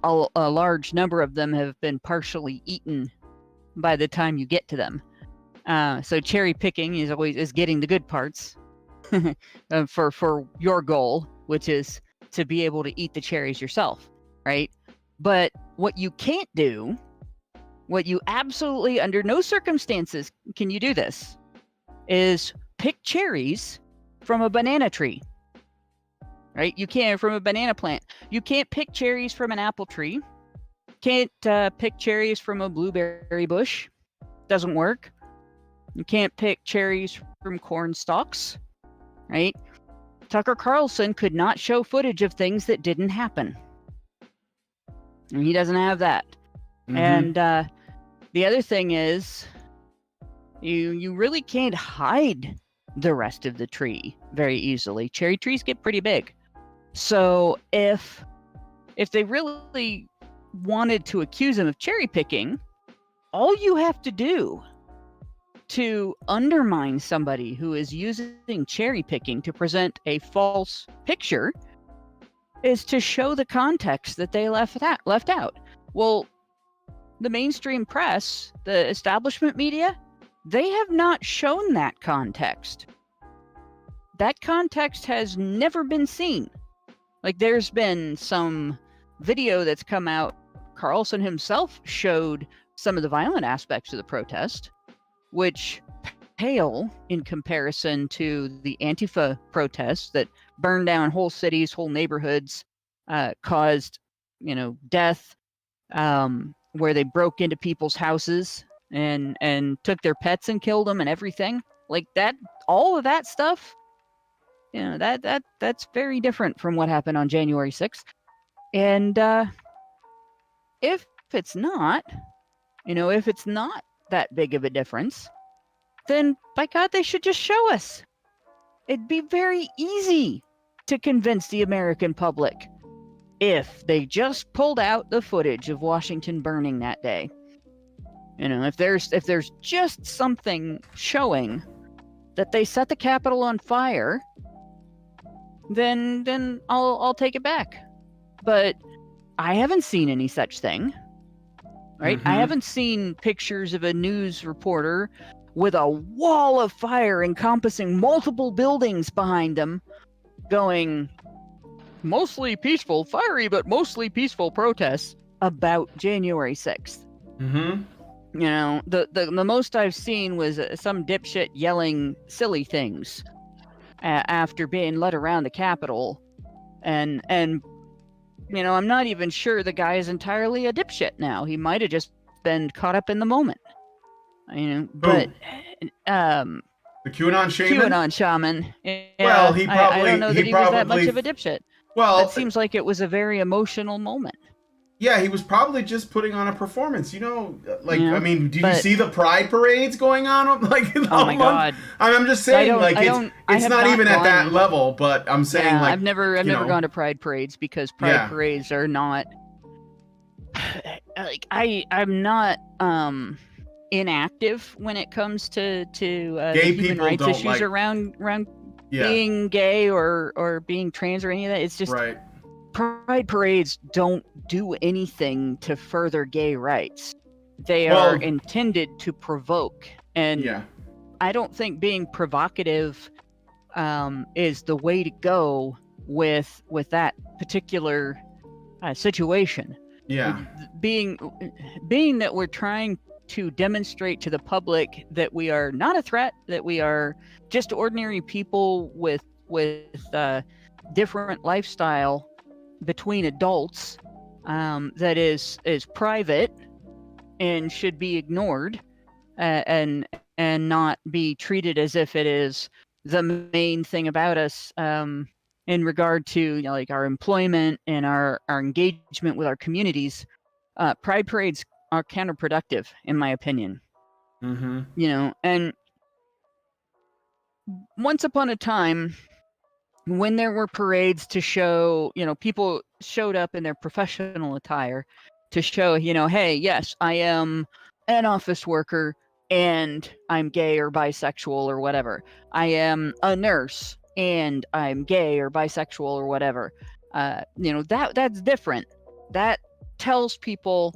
a large number of them have been partially eaten by the time you get to them. So cherry picking is getting the good parts for your goal, which is to be able to eat the cherries yourself, right? But what you can't do, what you absolutely under no circumstances can you do this, is pick cherries from a banana tree. Right? You can't from a banana plant. You can't pick cherries from an apple tree. Can't pick cherries from a blueberry bush. Doesn't work. You can't pick cherries from corn stalks. Right? Tucker Carlson could not show footage of things that didn't happen. And he doesn't have that. And the other thing is, you really can't hide the rest of the tree very easily. Cherry trees get pretty big. So if they really wanted to accuse him of cherry picking, all you have to do to undermine somebody who is using cherry picking to present a false picture is to show the context that they left out. Well, the mainstream press, the establishment media, they have not shown that context. That context has never been seen. Like, there's been some video that's come out. Carlson himself showed some of the violent aspects of the protest, which pale in comparison to the Antifa protests that burned down whole cities, whole neighborhoods, caused, death, where they broke into people's houses and took their pets and killed them and everything. Like that, all of that stuff. That's very different from what happened on January 6th. And if it's not, if it's not that big of a difference, then by God, they should just show us. It'd be very easy to convince the American public if they just pulled out the footage of Washington burning that day. If there's just something showing that they set the Capitol on fire, then I'll take it back. But I haven't seen any such thing, right? I haven't seen pictures of a news reporter with a wall of fire encompassing multiple buildings behind them going, mostly peaceful, fiery, but mostly peaceful protests about January 6th. The most I've seen was some dipshit yelling silly things after being led around the Capitol, and I'm not even sure the guy is entirely a dipshit now. He might have just been caught up in the moment, but the QAnon shaman. Yeah, well, he probably I don't know that he was that much of a dipshit. Well, it seems like it was a very emotional moment. Yeah, he was probably just putting on a performance, I mean, did you but- see the pride parades going on? Like, Oh my God! I'm just saying, it's not even at that level, but I'm saying, Yeah, I've never gone to pride parades because pride parades are not like I'm not inactive when it comes to Gay human people rights don't issues like- around Yeah. being gay or being trans or any of that. It's just Right. pride parades don't do anything to further gay rights. They Well- are intended to provoke, and Yeah. I don't think being provocative is the way to go with that particular situation. Yeah. Being that we're trying to demonstrate to the public that we are not a threat, that we are just ordinary people with different lifestyle between adults, that is private and should be ignored, and not be treated as if it is the main thing about us, in regard to like our employment and our engagement with our communities. Pride parades are counterproductive, in my opinion. Mm-hmm. And once upon a time, when there were parades to show, people showed up in their professional attire to show, hey, yes, I am an office worker and I'm gay or bisexual or whatever. I am a nurse and I'm gay or bisexual or whatever. That's different. That tells people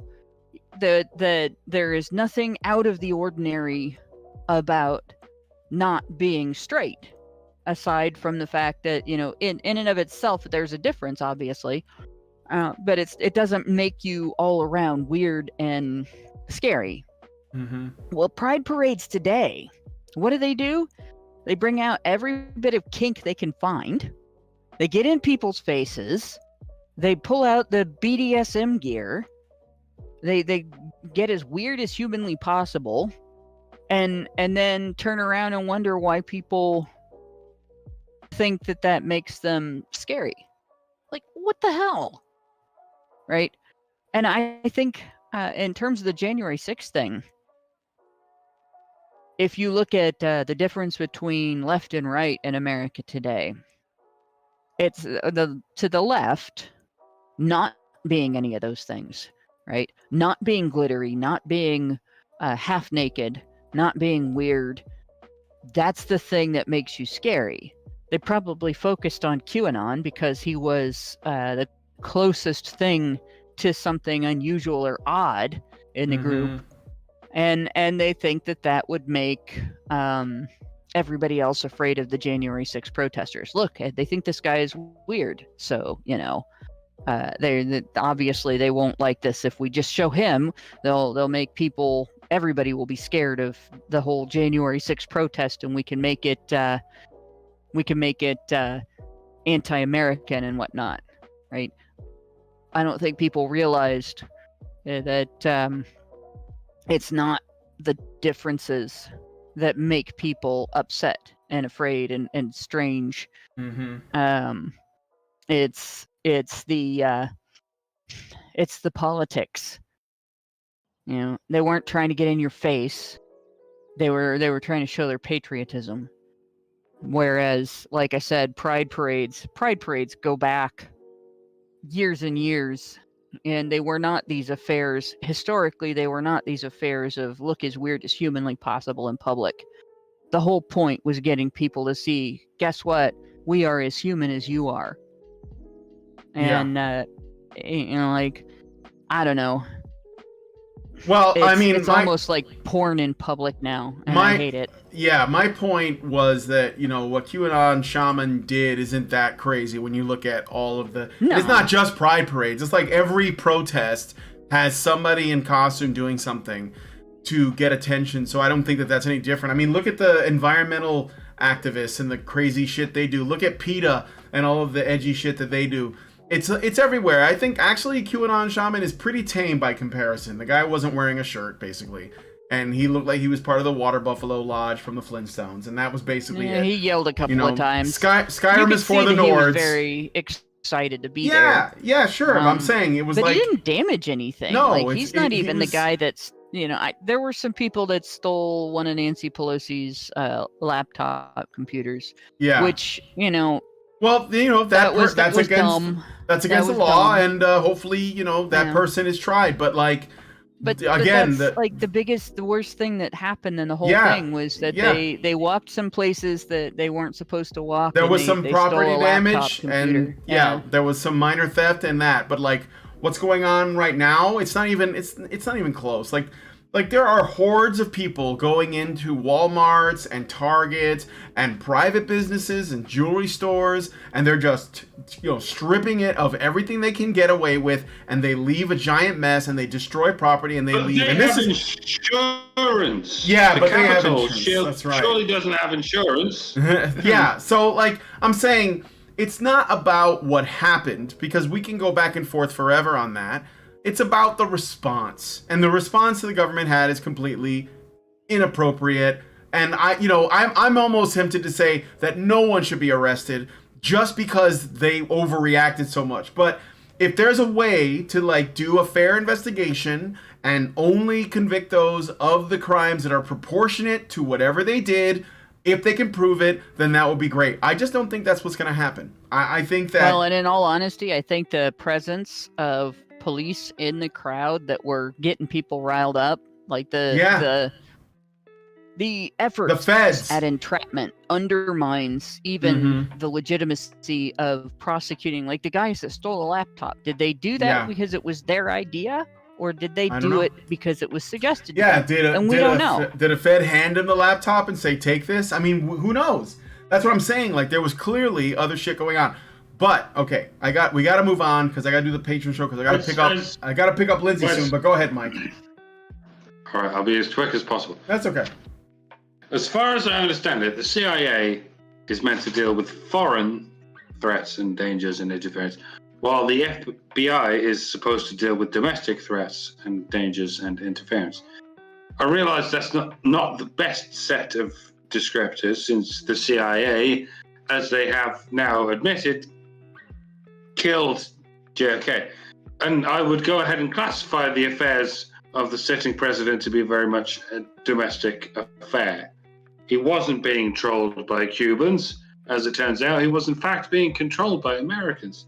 that there is nothing out of the ordinary about not being straight, aside from the fact that in and of itself there's a difference, obviously, but it doesn't make you all around weird and scary. Mm-hmm. Well, pride parades today, what do? They bring out every bit of kink they can find. They get in people's faces. They pull out the BDSM gear. They get as weird as humanly possible, and then turn around and wonder why people think that makes them scary. Like, what the hell? Right? And I think in terms of the January 6th thing, if you look at the difference between left and right in America today, it's to the left not being any of those things, right? Not being glittery, not being half naked, not being weird. That's the thing that makes you scary. They probably focused on QAnon because he was the closest thing to something unusual or odd in the group, and they think that would make everybody else afraid of the January 6th protesters. Look, they think this guy is weird, so they obviously they won't like this. If we just show him, they'll make people. Everybody will be scared of the whole January 6th protest, and we can make it anti-American and whatnot, right? I don't think people realized that it's not the differences that make people upset and afraid and strange. Mm-hmm. It's the politics. They weren't trying to get in your face. They were trying to show their patriotism. Whereas, like I said, pride parades go back years and years, and they were not these affairs. Historically, they were not these affairs of look as weird as humanly possible in public. The whole point was getting people to see, guess what? We are as human as you are. And like, I don't know. Well, It's almost like porn in public now, and I hate it. Yeah, my point was that, what QAnon Shaman did isn't that crazy when you look at all of the... No. It's not just pride parades. It's like every protest has somebody in costume doing something to get attention, so I don't think that that's any different. I mean, look at the environmental activists and the crazy shit they do. Look at PETA and all of the edgy shit that they do. It's everywhere. I think actually QAnon Shaman is pretty tame by comparison. The guy wasn't wearing a shirt, basically. And he looked like he was part of the Water Buffalo Lodge from the Flintstones. And that was basically it. He yelled a couple of times. Skyrim is for the Nords. He was very excited to be there. Yeah, sure. I'm saying it was but like... he didn't damage anything. No. Like, he's not even the guy that's... there were some people that stole one of Nancy Pelosi's laptop computers. Yeah. Which, well, that's against dumb. That's against the law, dumb. And hopefully, that person is tried. But like, But again, that's like the worst thing that happened in the whole Yeah, thing was that yeah. they walked some places that they weren't supposed to walk. there and was some they property stole a laptop damage, computer. and yeah, there was some minor theft and that. But like, what's going on right now? It's not even close. Like there are hordes of people going into Walmarts and Targets and private businesses and jewelry stores, and they're just, stripping it of everything they can get away with, and they leave a giant mess, and they destroy property, and they leave. They and this have is insurance. Yeah, the but they have Capitol insurance. That's right. Surely doesn't have insurance. Yeah, so like I'm saying, it's not about what happened, because we can go back and forth forever on that. It's about the response, and the response the government had is completely inappropriate. And I'm almost tempted to say that no one should be arrested just because they overreacted so much. But if there's a way to like do a fair investigation and only convict those of the crimes that are proportionate to whatever they did, if they can prove it, then that would be great. I just don't think that's what's going to happen. I think that... Well, and in all honesty, I think the presence of police in the crowd that were getting people riled up, like the efforts the feds at entrapment undermines even the legitimacy of prosecuting. Like the guys that stole a laptop, did they do that because it was their idea, or did they do it because it was suggested? Yeah, we don't know. Did a Fed hand him the laptop and say, "Take this"? I mean, who knows? That's what I'm saying. Like there was clearly other shit going on. But okay, we got to move on because I got to do the patron show because I got to pick up Lindsay soon. But go ahead, Mike. All right, I'll be as quick as possible. That's okay. As far as I understand it, the CIA is meant to deal with foreign threats and dangers and interference, while the FBI is supposed to deal with domestic threats and dangers and interference. I realize that's not the best set of descriptors, since the CIA, as they have now admitted, killed JFK. And I would go ahead and classify the affairs of the sitting president to be very much a domestic affair. He wasn't being trolled by Cubans. As it turns out, he was in fact being controlled by Americans,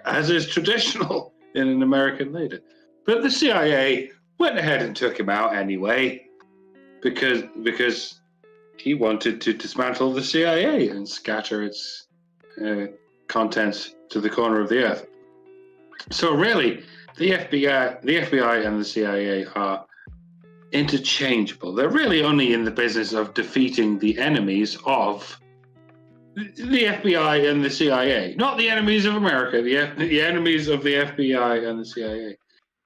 as is traditional in an American leader. But the CIA went ahead and took him out anyway, because he wanted to dismantle the CIA and scatter its contents to the corner of the earth. So really, the FBI and the CIA are interchangeable. They're really only in the business of defeating the enemies of the FBI and the CIA, not the enemies of America, the enemies of the FBI and the CIA,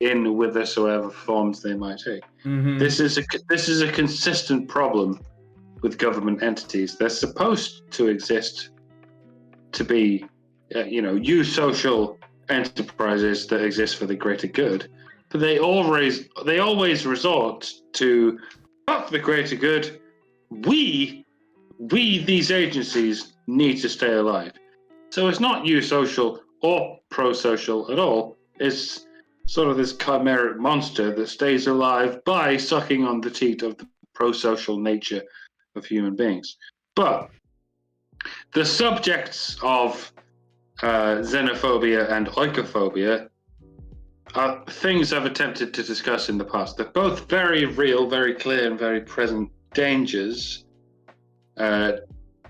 in whithersoever forms they might take. This is a consistent problem with government entities. They're supposed to exist to be, social enterprises that exist for the greater good, but they always resort to, for the greater good, we these agencies need to stay alive. So it's not eusocial or pro-social at all. It's sort of this chimeric monster that stays alive by sucking on the teat of the pro-social nature of human beings. But the subjects of xenophobia and oikophobia are things I've attempted to discuss in the past. They're both very real, very clear, and very present dangers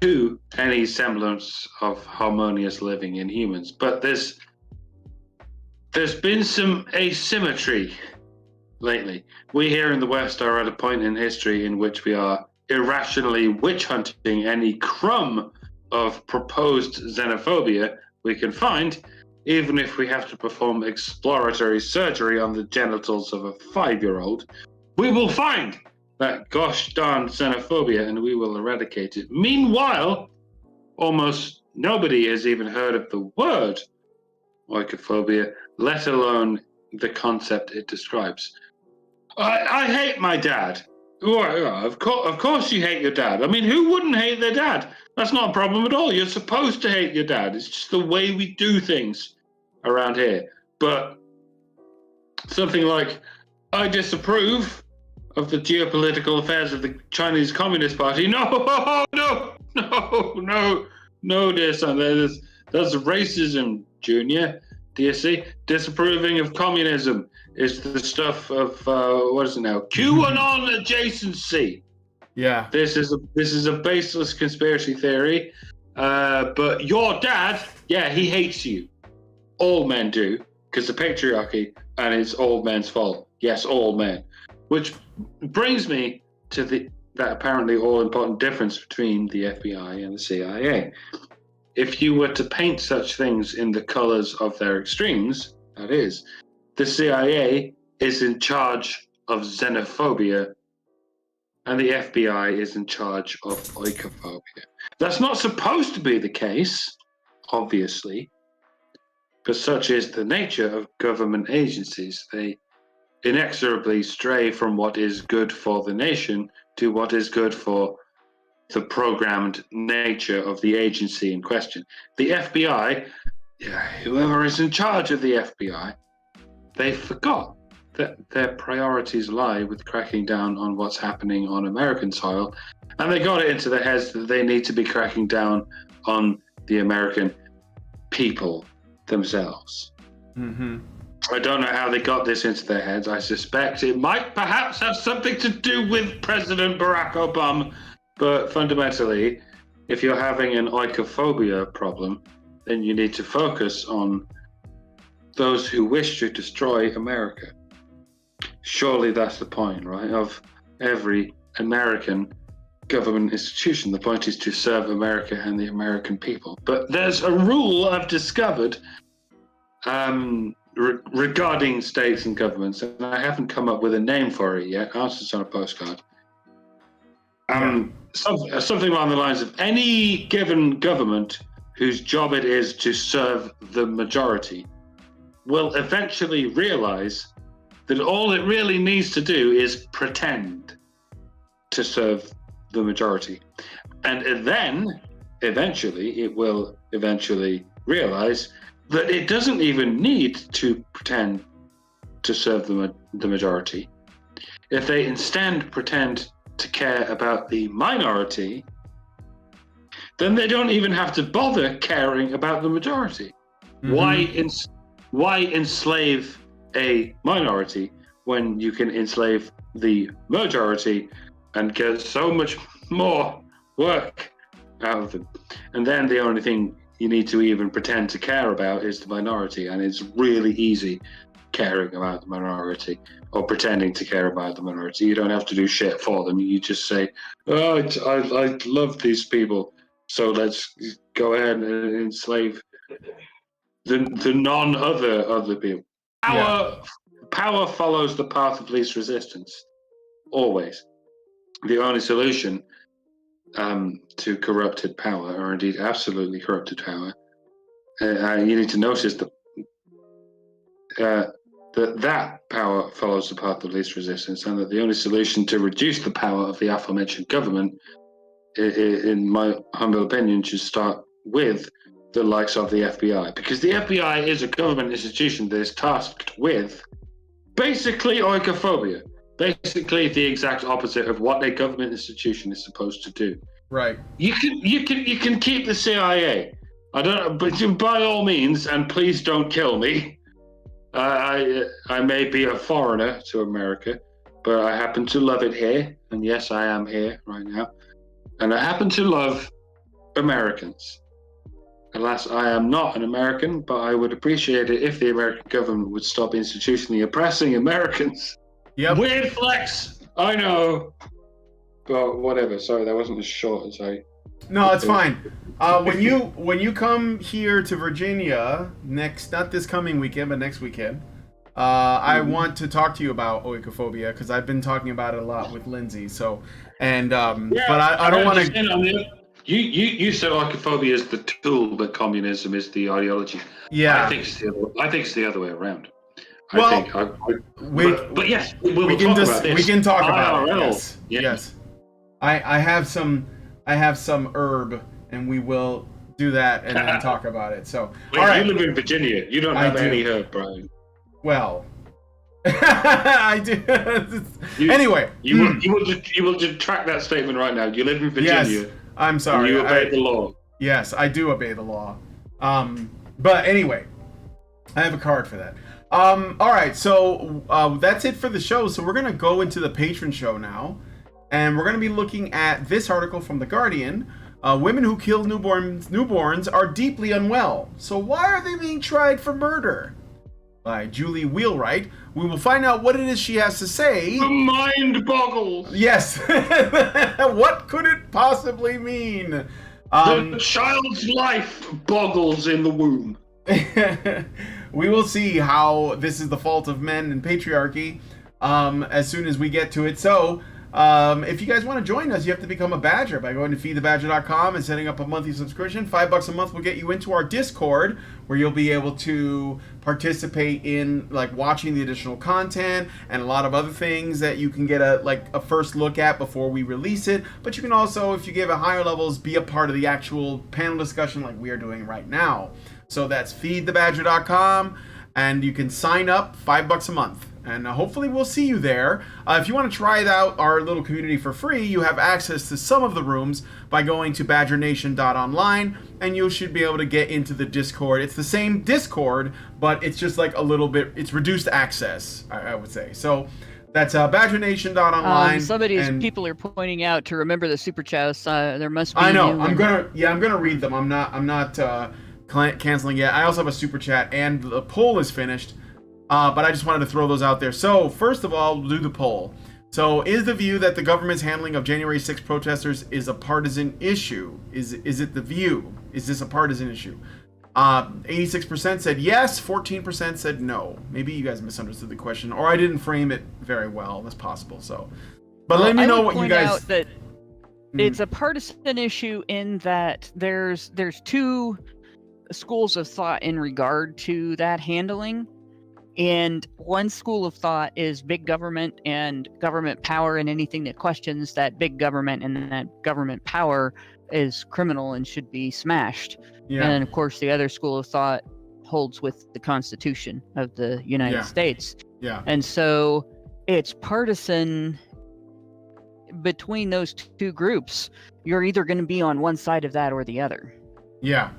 to any semblance of harmonious living in humans. But there's been some asymmetry lately. We here in the West are at a point in history in which we are irrationally witch hunting any crumb of proposed xenophobia we can find, even if we have to perform exploratory surgery on the genitals of a 5-year-old. We will find that gosh darn xenophobia and we will eradicate it. Meanwhile, almost nobody has even heard of the word oikophobia, let alone the concept it describes. I hate my dad. Of course you hate your dad. I mean, who wouldn't hate their dad? That's not a problem at all. You're supposed to hate your dad. It's just the way we do things around here. But something like, I disapprove of the geopolitical affairs of the Chinese Communist Party. No, dear son. That's racism, Junior. Do you see? Disapproving of communism is the stuff of what is it now? QAnon adjacency. Yeah. This is a baseless conspiracy theory. But your dad, yeah, he hates you. All men do, because the patriarchy, and it's all men's fault. Yes, all men. Which brings me to that apparently all-important difference between the FBI and the CIA. If you were to paint such things in the colors of their extremes, that is, the CIA is in charge of xenophobia and the FBI is in charge of oikophobia. That's not supposed to be the case, obviously, but such is the nature of government agencies. They inexorably stray from what is good for the nation to what is good for the programmed nature of the agency in question. The FBI, whoever is in charge of the FBI, they forgot that their priorities lie with cracking down on what's happening on American soil, and they got it into their heads that they need to be cracking down on the American people themselves. Mm-hmm. I don't know how they got this into their heads. I suspect it might perhaps have something to do with President Barack Obama, but fundamentally, if you're having an oikophobia problem, then you need to focus on those who wish to destroy America. Surely that's the point, right, of every American government institution. The point is to serve America and the American people. But there's a rule I've discovered regarding states and governments, and I haven't come up with a name for it yet. Answers on a postcard. Something along the lines of any given government whose job it is to serve the majority will eventually realize that all it really needs to do is pretend to serve the majority. And then, eventually, it will realize that it doesn't even need to pretend to serve the majority. If they instead pretend to care about the minority, then they don't even have to bother caring about the majority. Mm-hmm. Why enslave a minority when you can enslave the majority and get so much more work out of them? And then the only thing you need to even pretend to care about is the minority, and it's really easy caring about the minority or pretending to care about the minority. You don't have to do shit for them. You just say, oh, I love these people, so let's go ahead and enslave the other people. Power follows the path of least resistance, always. The only solution to corrupted power, or indeed absolutely corrupted power, you need to notice that power follows the path of least resistance, and that the only solution to reduce the power of the aforementioned government, in my humble opinion, should start with the likes of the FBI, because the FBI is a government institution that is tasked with basically oikophobia, basically the exact opposite of what a government institution is supposed to do. Right. You can keep the CIA. I don't, but by all means, and please don't kill me. I may be a foreigner to America, but I happen to love it here, and yes, I am here right now, and I happen to love Americans. Alas, I am not an American, but I would appreciate it if the American government would stop institutionally oppressing Americans. Yep. Weird flex, I know, but whatever. Sorry, that wasn't as short as I. No, it's fine. When you come here to Virginia not this coming weekend, but next weekend, I want to talk to you about oikophobia, because I've been talking about it a lot with Lindsay. So, but I don't want to. You said oikophobia is the tool, but communism is the ideology. Yeah, I think it's the other way around. But yes, we can talk about this. We can talk about IRL. it. Yes. Yeah. Yes. I have some herb, and we will do that and then talk about it. So, wait, all right. You live in Virginia. You don't have any herb, Brian. Well, I do. Anyway, you will detract that statement right now. You live in Virginia. Yes, I'm sorry. You obey the law. Yes, I do obey the law. But anyway, I have a card for that. All right, so that's it for the show. So we're gonna go into the patron show now, and we're gonna be looking at this article from The Guardian. Women who kill newborns are deeply unwell. So why are they being tried for murder? By Julie Wheelwright. We will find out what it is she has to say. The mind boggles. Yes. What could it possibly mean? The child's life boggles in the womb. We will see how this is the fault of men and patriarchy as soon as we get to it. So, if you guys want to join us, you have to become a Badger by going to feedthebadger.com and setting up a monthly subscription. $5 a month will get you into our Discord, where you'll be able to participate in like watching the additional content and a lot of other things that you can get a first look at before we release it. But you can also, if you give it higher levels, be a part of the actual panel discussion like we are doing right now. So that's feedthebadger.com, and you can sign up $5 a month. And hopefully we'll see you there. If you want to try out our little community for free, you have access to some of the rooms by going to badgernation.online, and you should be able to get into the Discord. It's the same Discord, but it's just like a little bit, it's reduced access, I would say. So that's badgernation.online. People are pointing out to remember the super chats. There must be. I know. I'm gonna read them. I'm not canceling yet. I also have a super chat, and the poll is finished. But I just wanted to throw those out there. So, first of all, we'll do the poll. So, is the view that the government's handling of January 6th protesters is a partisan issue? Is it the view? Is this a partisan issue? 86% said yes, 14% said no. Maybe you guys misunderstood the question, or I didn't frame it very well. That's possible. So, but let me know what you guys. Out that it's a partisan issue in that there's two schools of thought in regard to that handling. And one school of thought is big government and government power, and anything that questions that big government and that government power is criminal and should be smashed. Yeah. And of course, the other school of thought holds with the Constitution of the United States. Yeah. And so it's partisan between those two groups. You're either going to be on one side of that or the other. Yeah.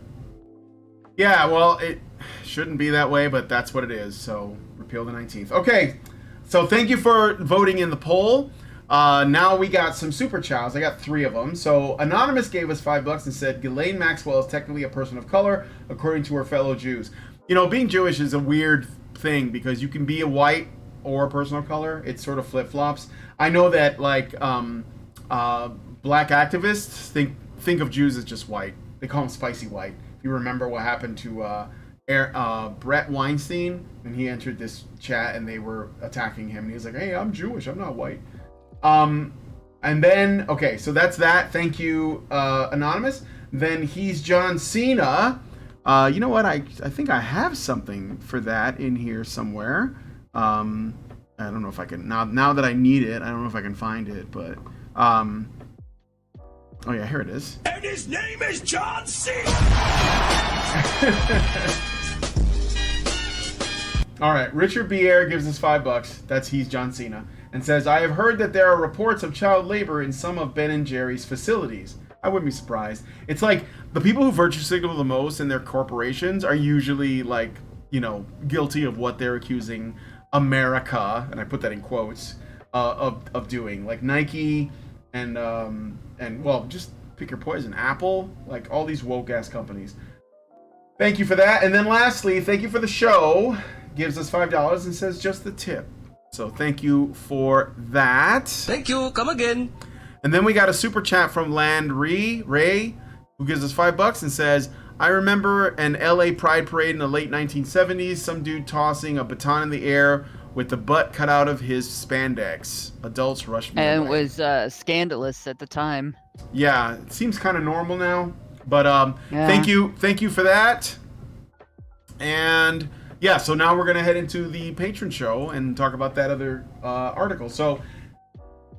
Yeah, well, it shouldn't be that way, but that's what it is. So, repeal the 19th. Okay, so thank you for voting in the poll. Now we got some super chats. I got 3 of them. So, Anonymous gave us $5 and said, Ghislaine Maxwell is technically a person of color, according to her fellow Jews. You know, being Jewish is a weird thing because you can be a white or a person of color. It sort of flip-flops. I know that, like, black activists think of Jews as just white. They call them spicy white. You remember what happened to Brett Weinstein when he entered this chat and they were attacking him, and he was like, hey, I'm Jewish, I'm not white. And then, okay, so that's that. Thank you, Anonymous. Then he's John Cena. You know what? I think I have something for that in here somewhere. I don't know if I can, now that I need it, I don't know if I can find it, but oh yeah, here it is. And his name is John Cena! Alright, Richard Bier gives us $5. That's he's John Cena. And says, I have heard that there are reports of child labor in some of Ben & Jerry's facilities. I wouldn't be surprised. It's like, the people who virtue signal the most in their corporations are usually like, you know, guilty of what they're accusing America, and I put that in quotes, of doing. Like Nike and well, just pick your poison. Apple, like all these woke ass companies. Thank you for that. And then lastly, thank you for the show. Gives us $5 and says just the tip. So thank you for that. Thank you. Come again. And then we got a super chat from Landry Ray, who gives us $5 and says, I remember an LA Pride Parade in the late 1970s. Some dude tossing a baton in the air with the butt cut out of his spandex. Adults rushed me away. And it was scandalous at the time. Yeah, it seems kind of normal now. But thank you for that. And yeah, so now we're gonna head into the patron show and talk about that other article. So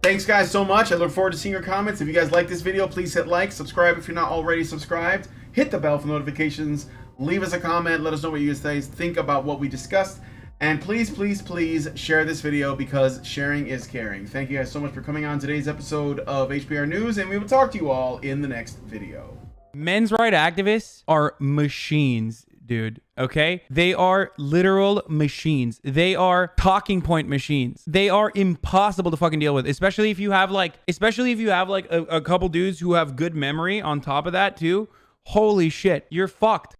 thanks guys so much. I look forward to seeing your comments. If you guys like this video, please hit like, subscribe if you're not already subscribed, hit the bell for notifications, leave us a comment, let us know what you guys think about what we discussed. And please, please, please share this video because sharing is caring. Thank you guys so much for coming on today's episode of HBR News, and we will talk to you all in the next video. Men's rights activists are machines, dude. Okay? They are literal machines. They are talking point machines. They are impossible to fucking deal with, especially if you have like a couple dudes who have good memory on top of that too. Holy shit, you're fucked.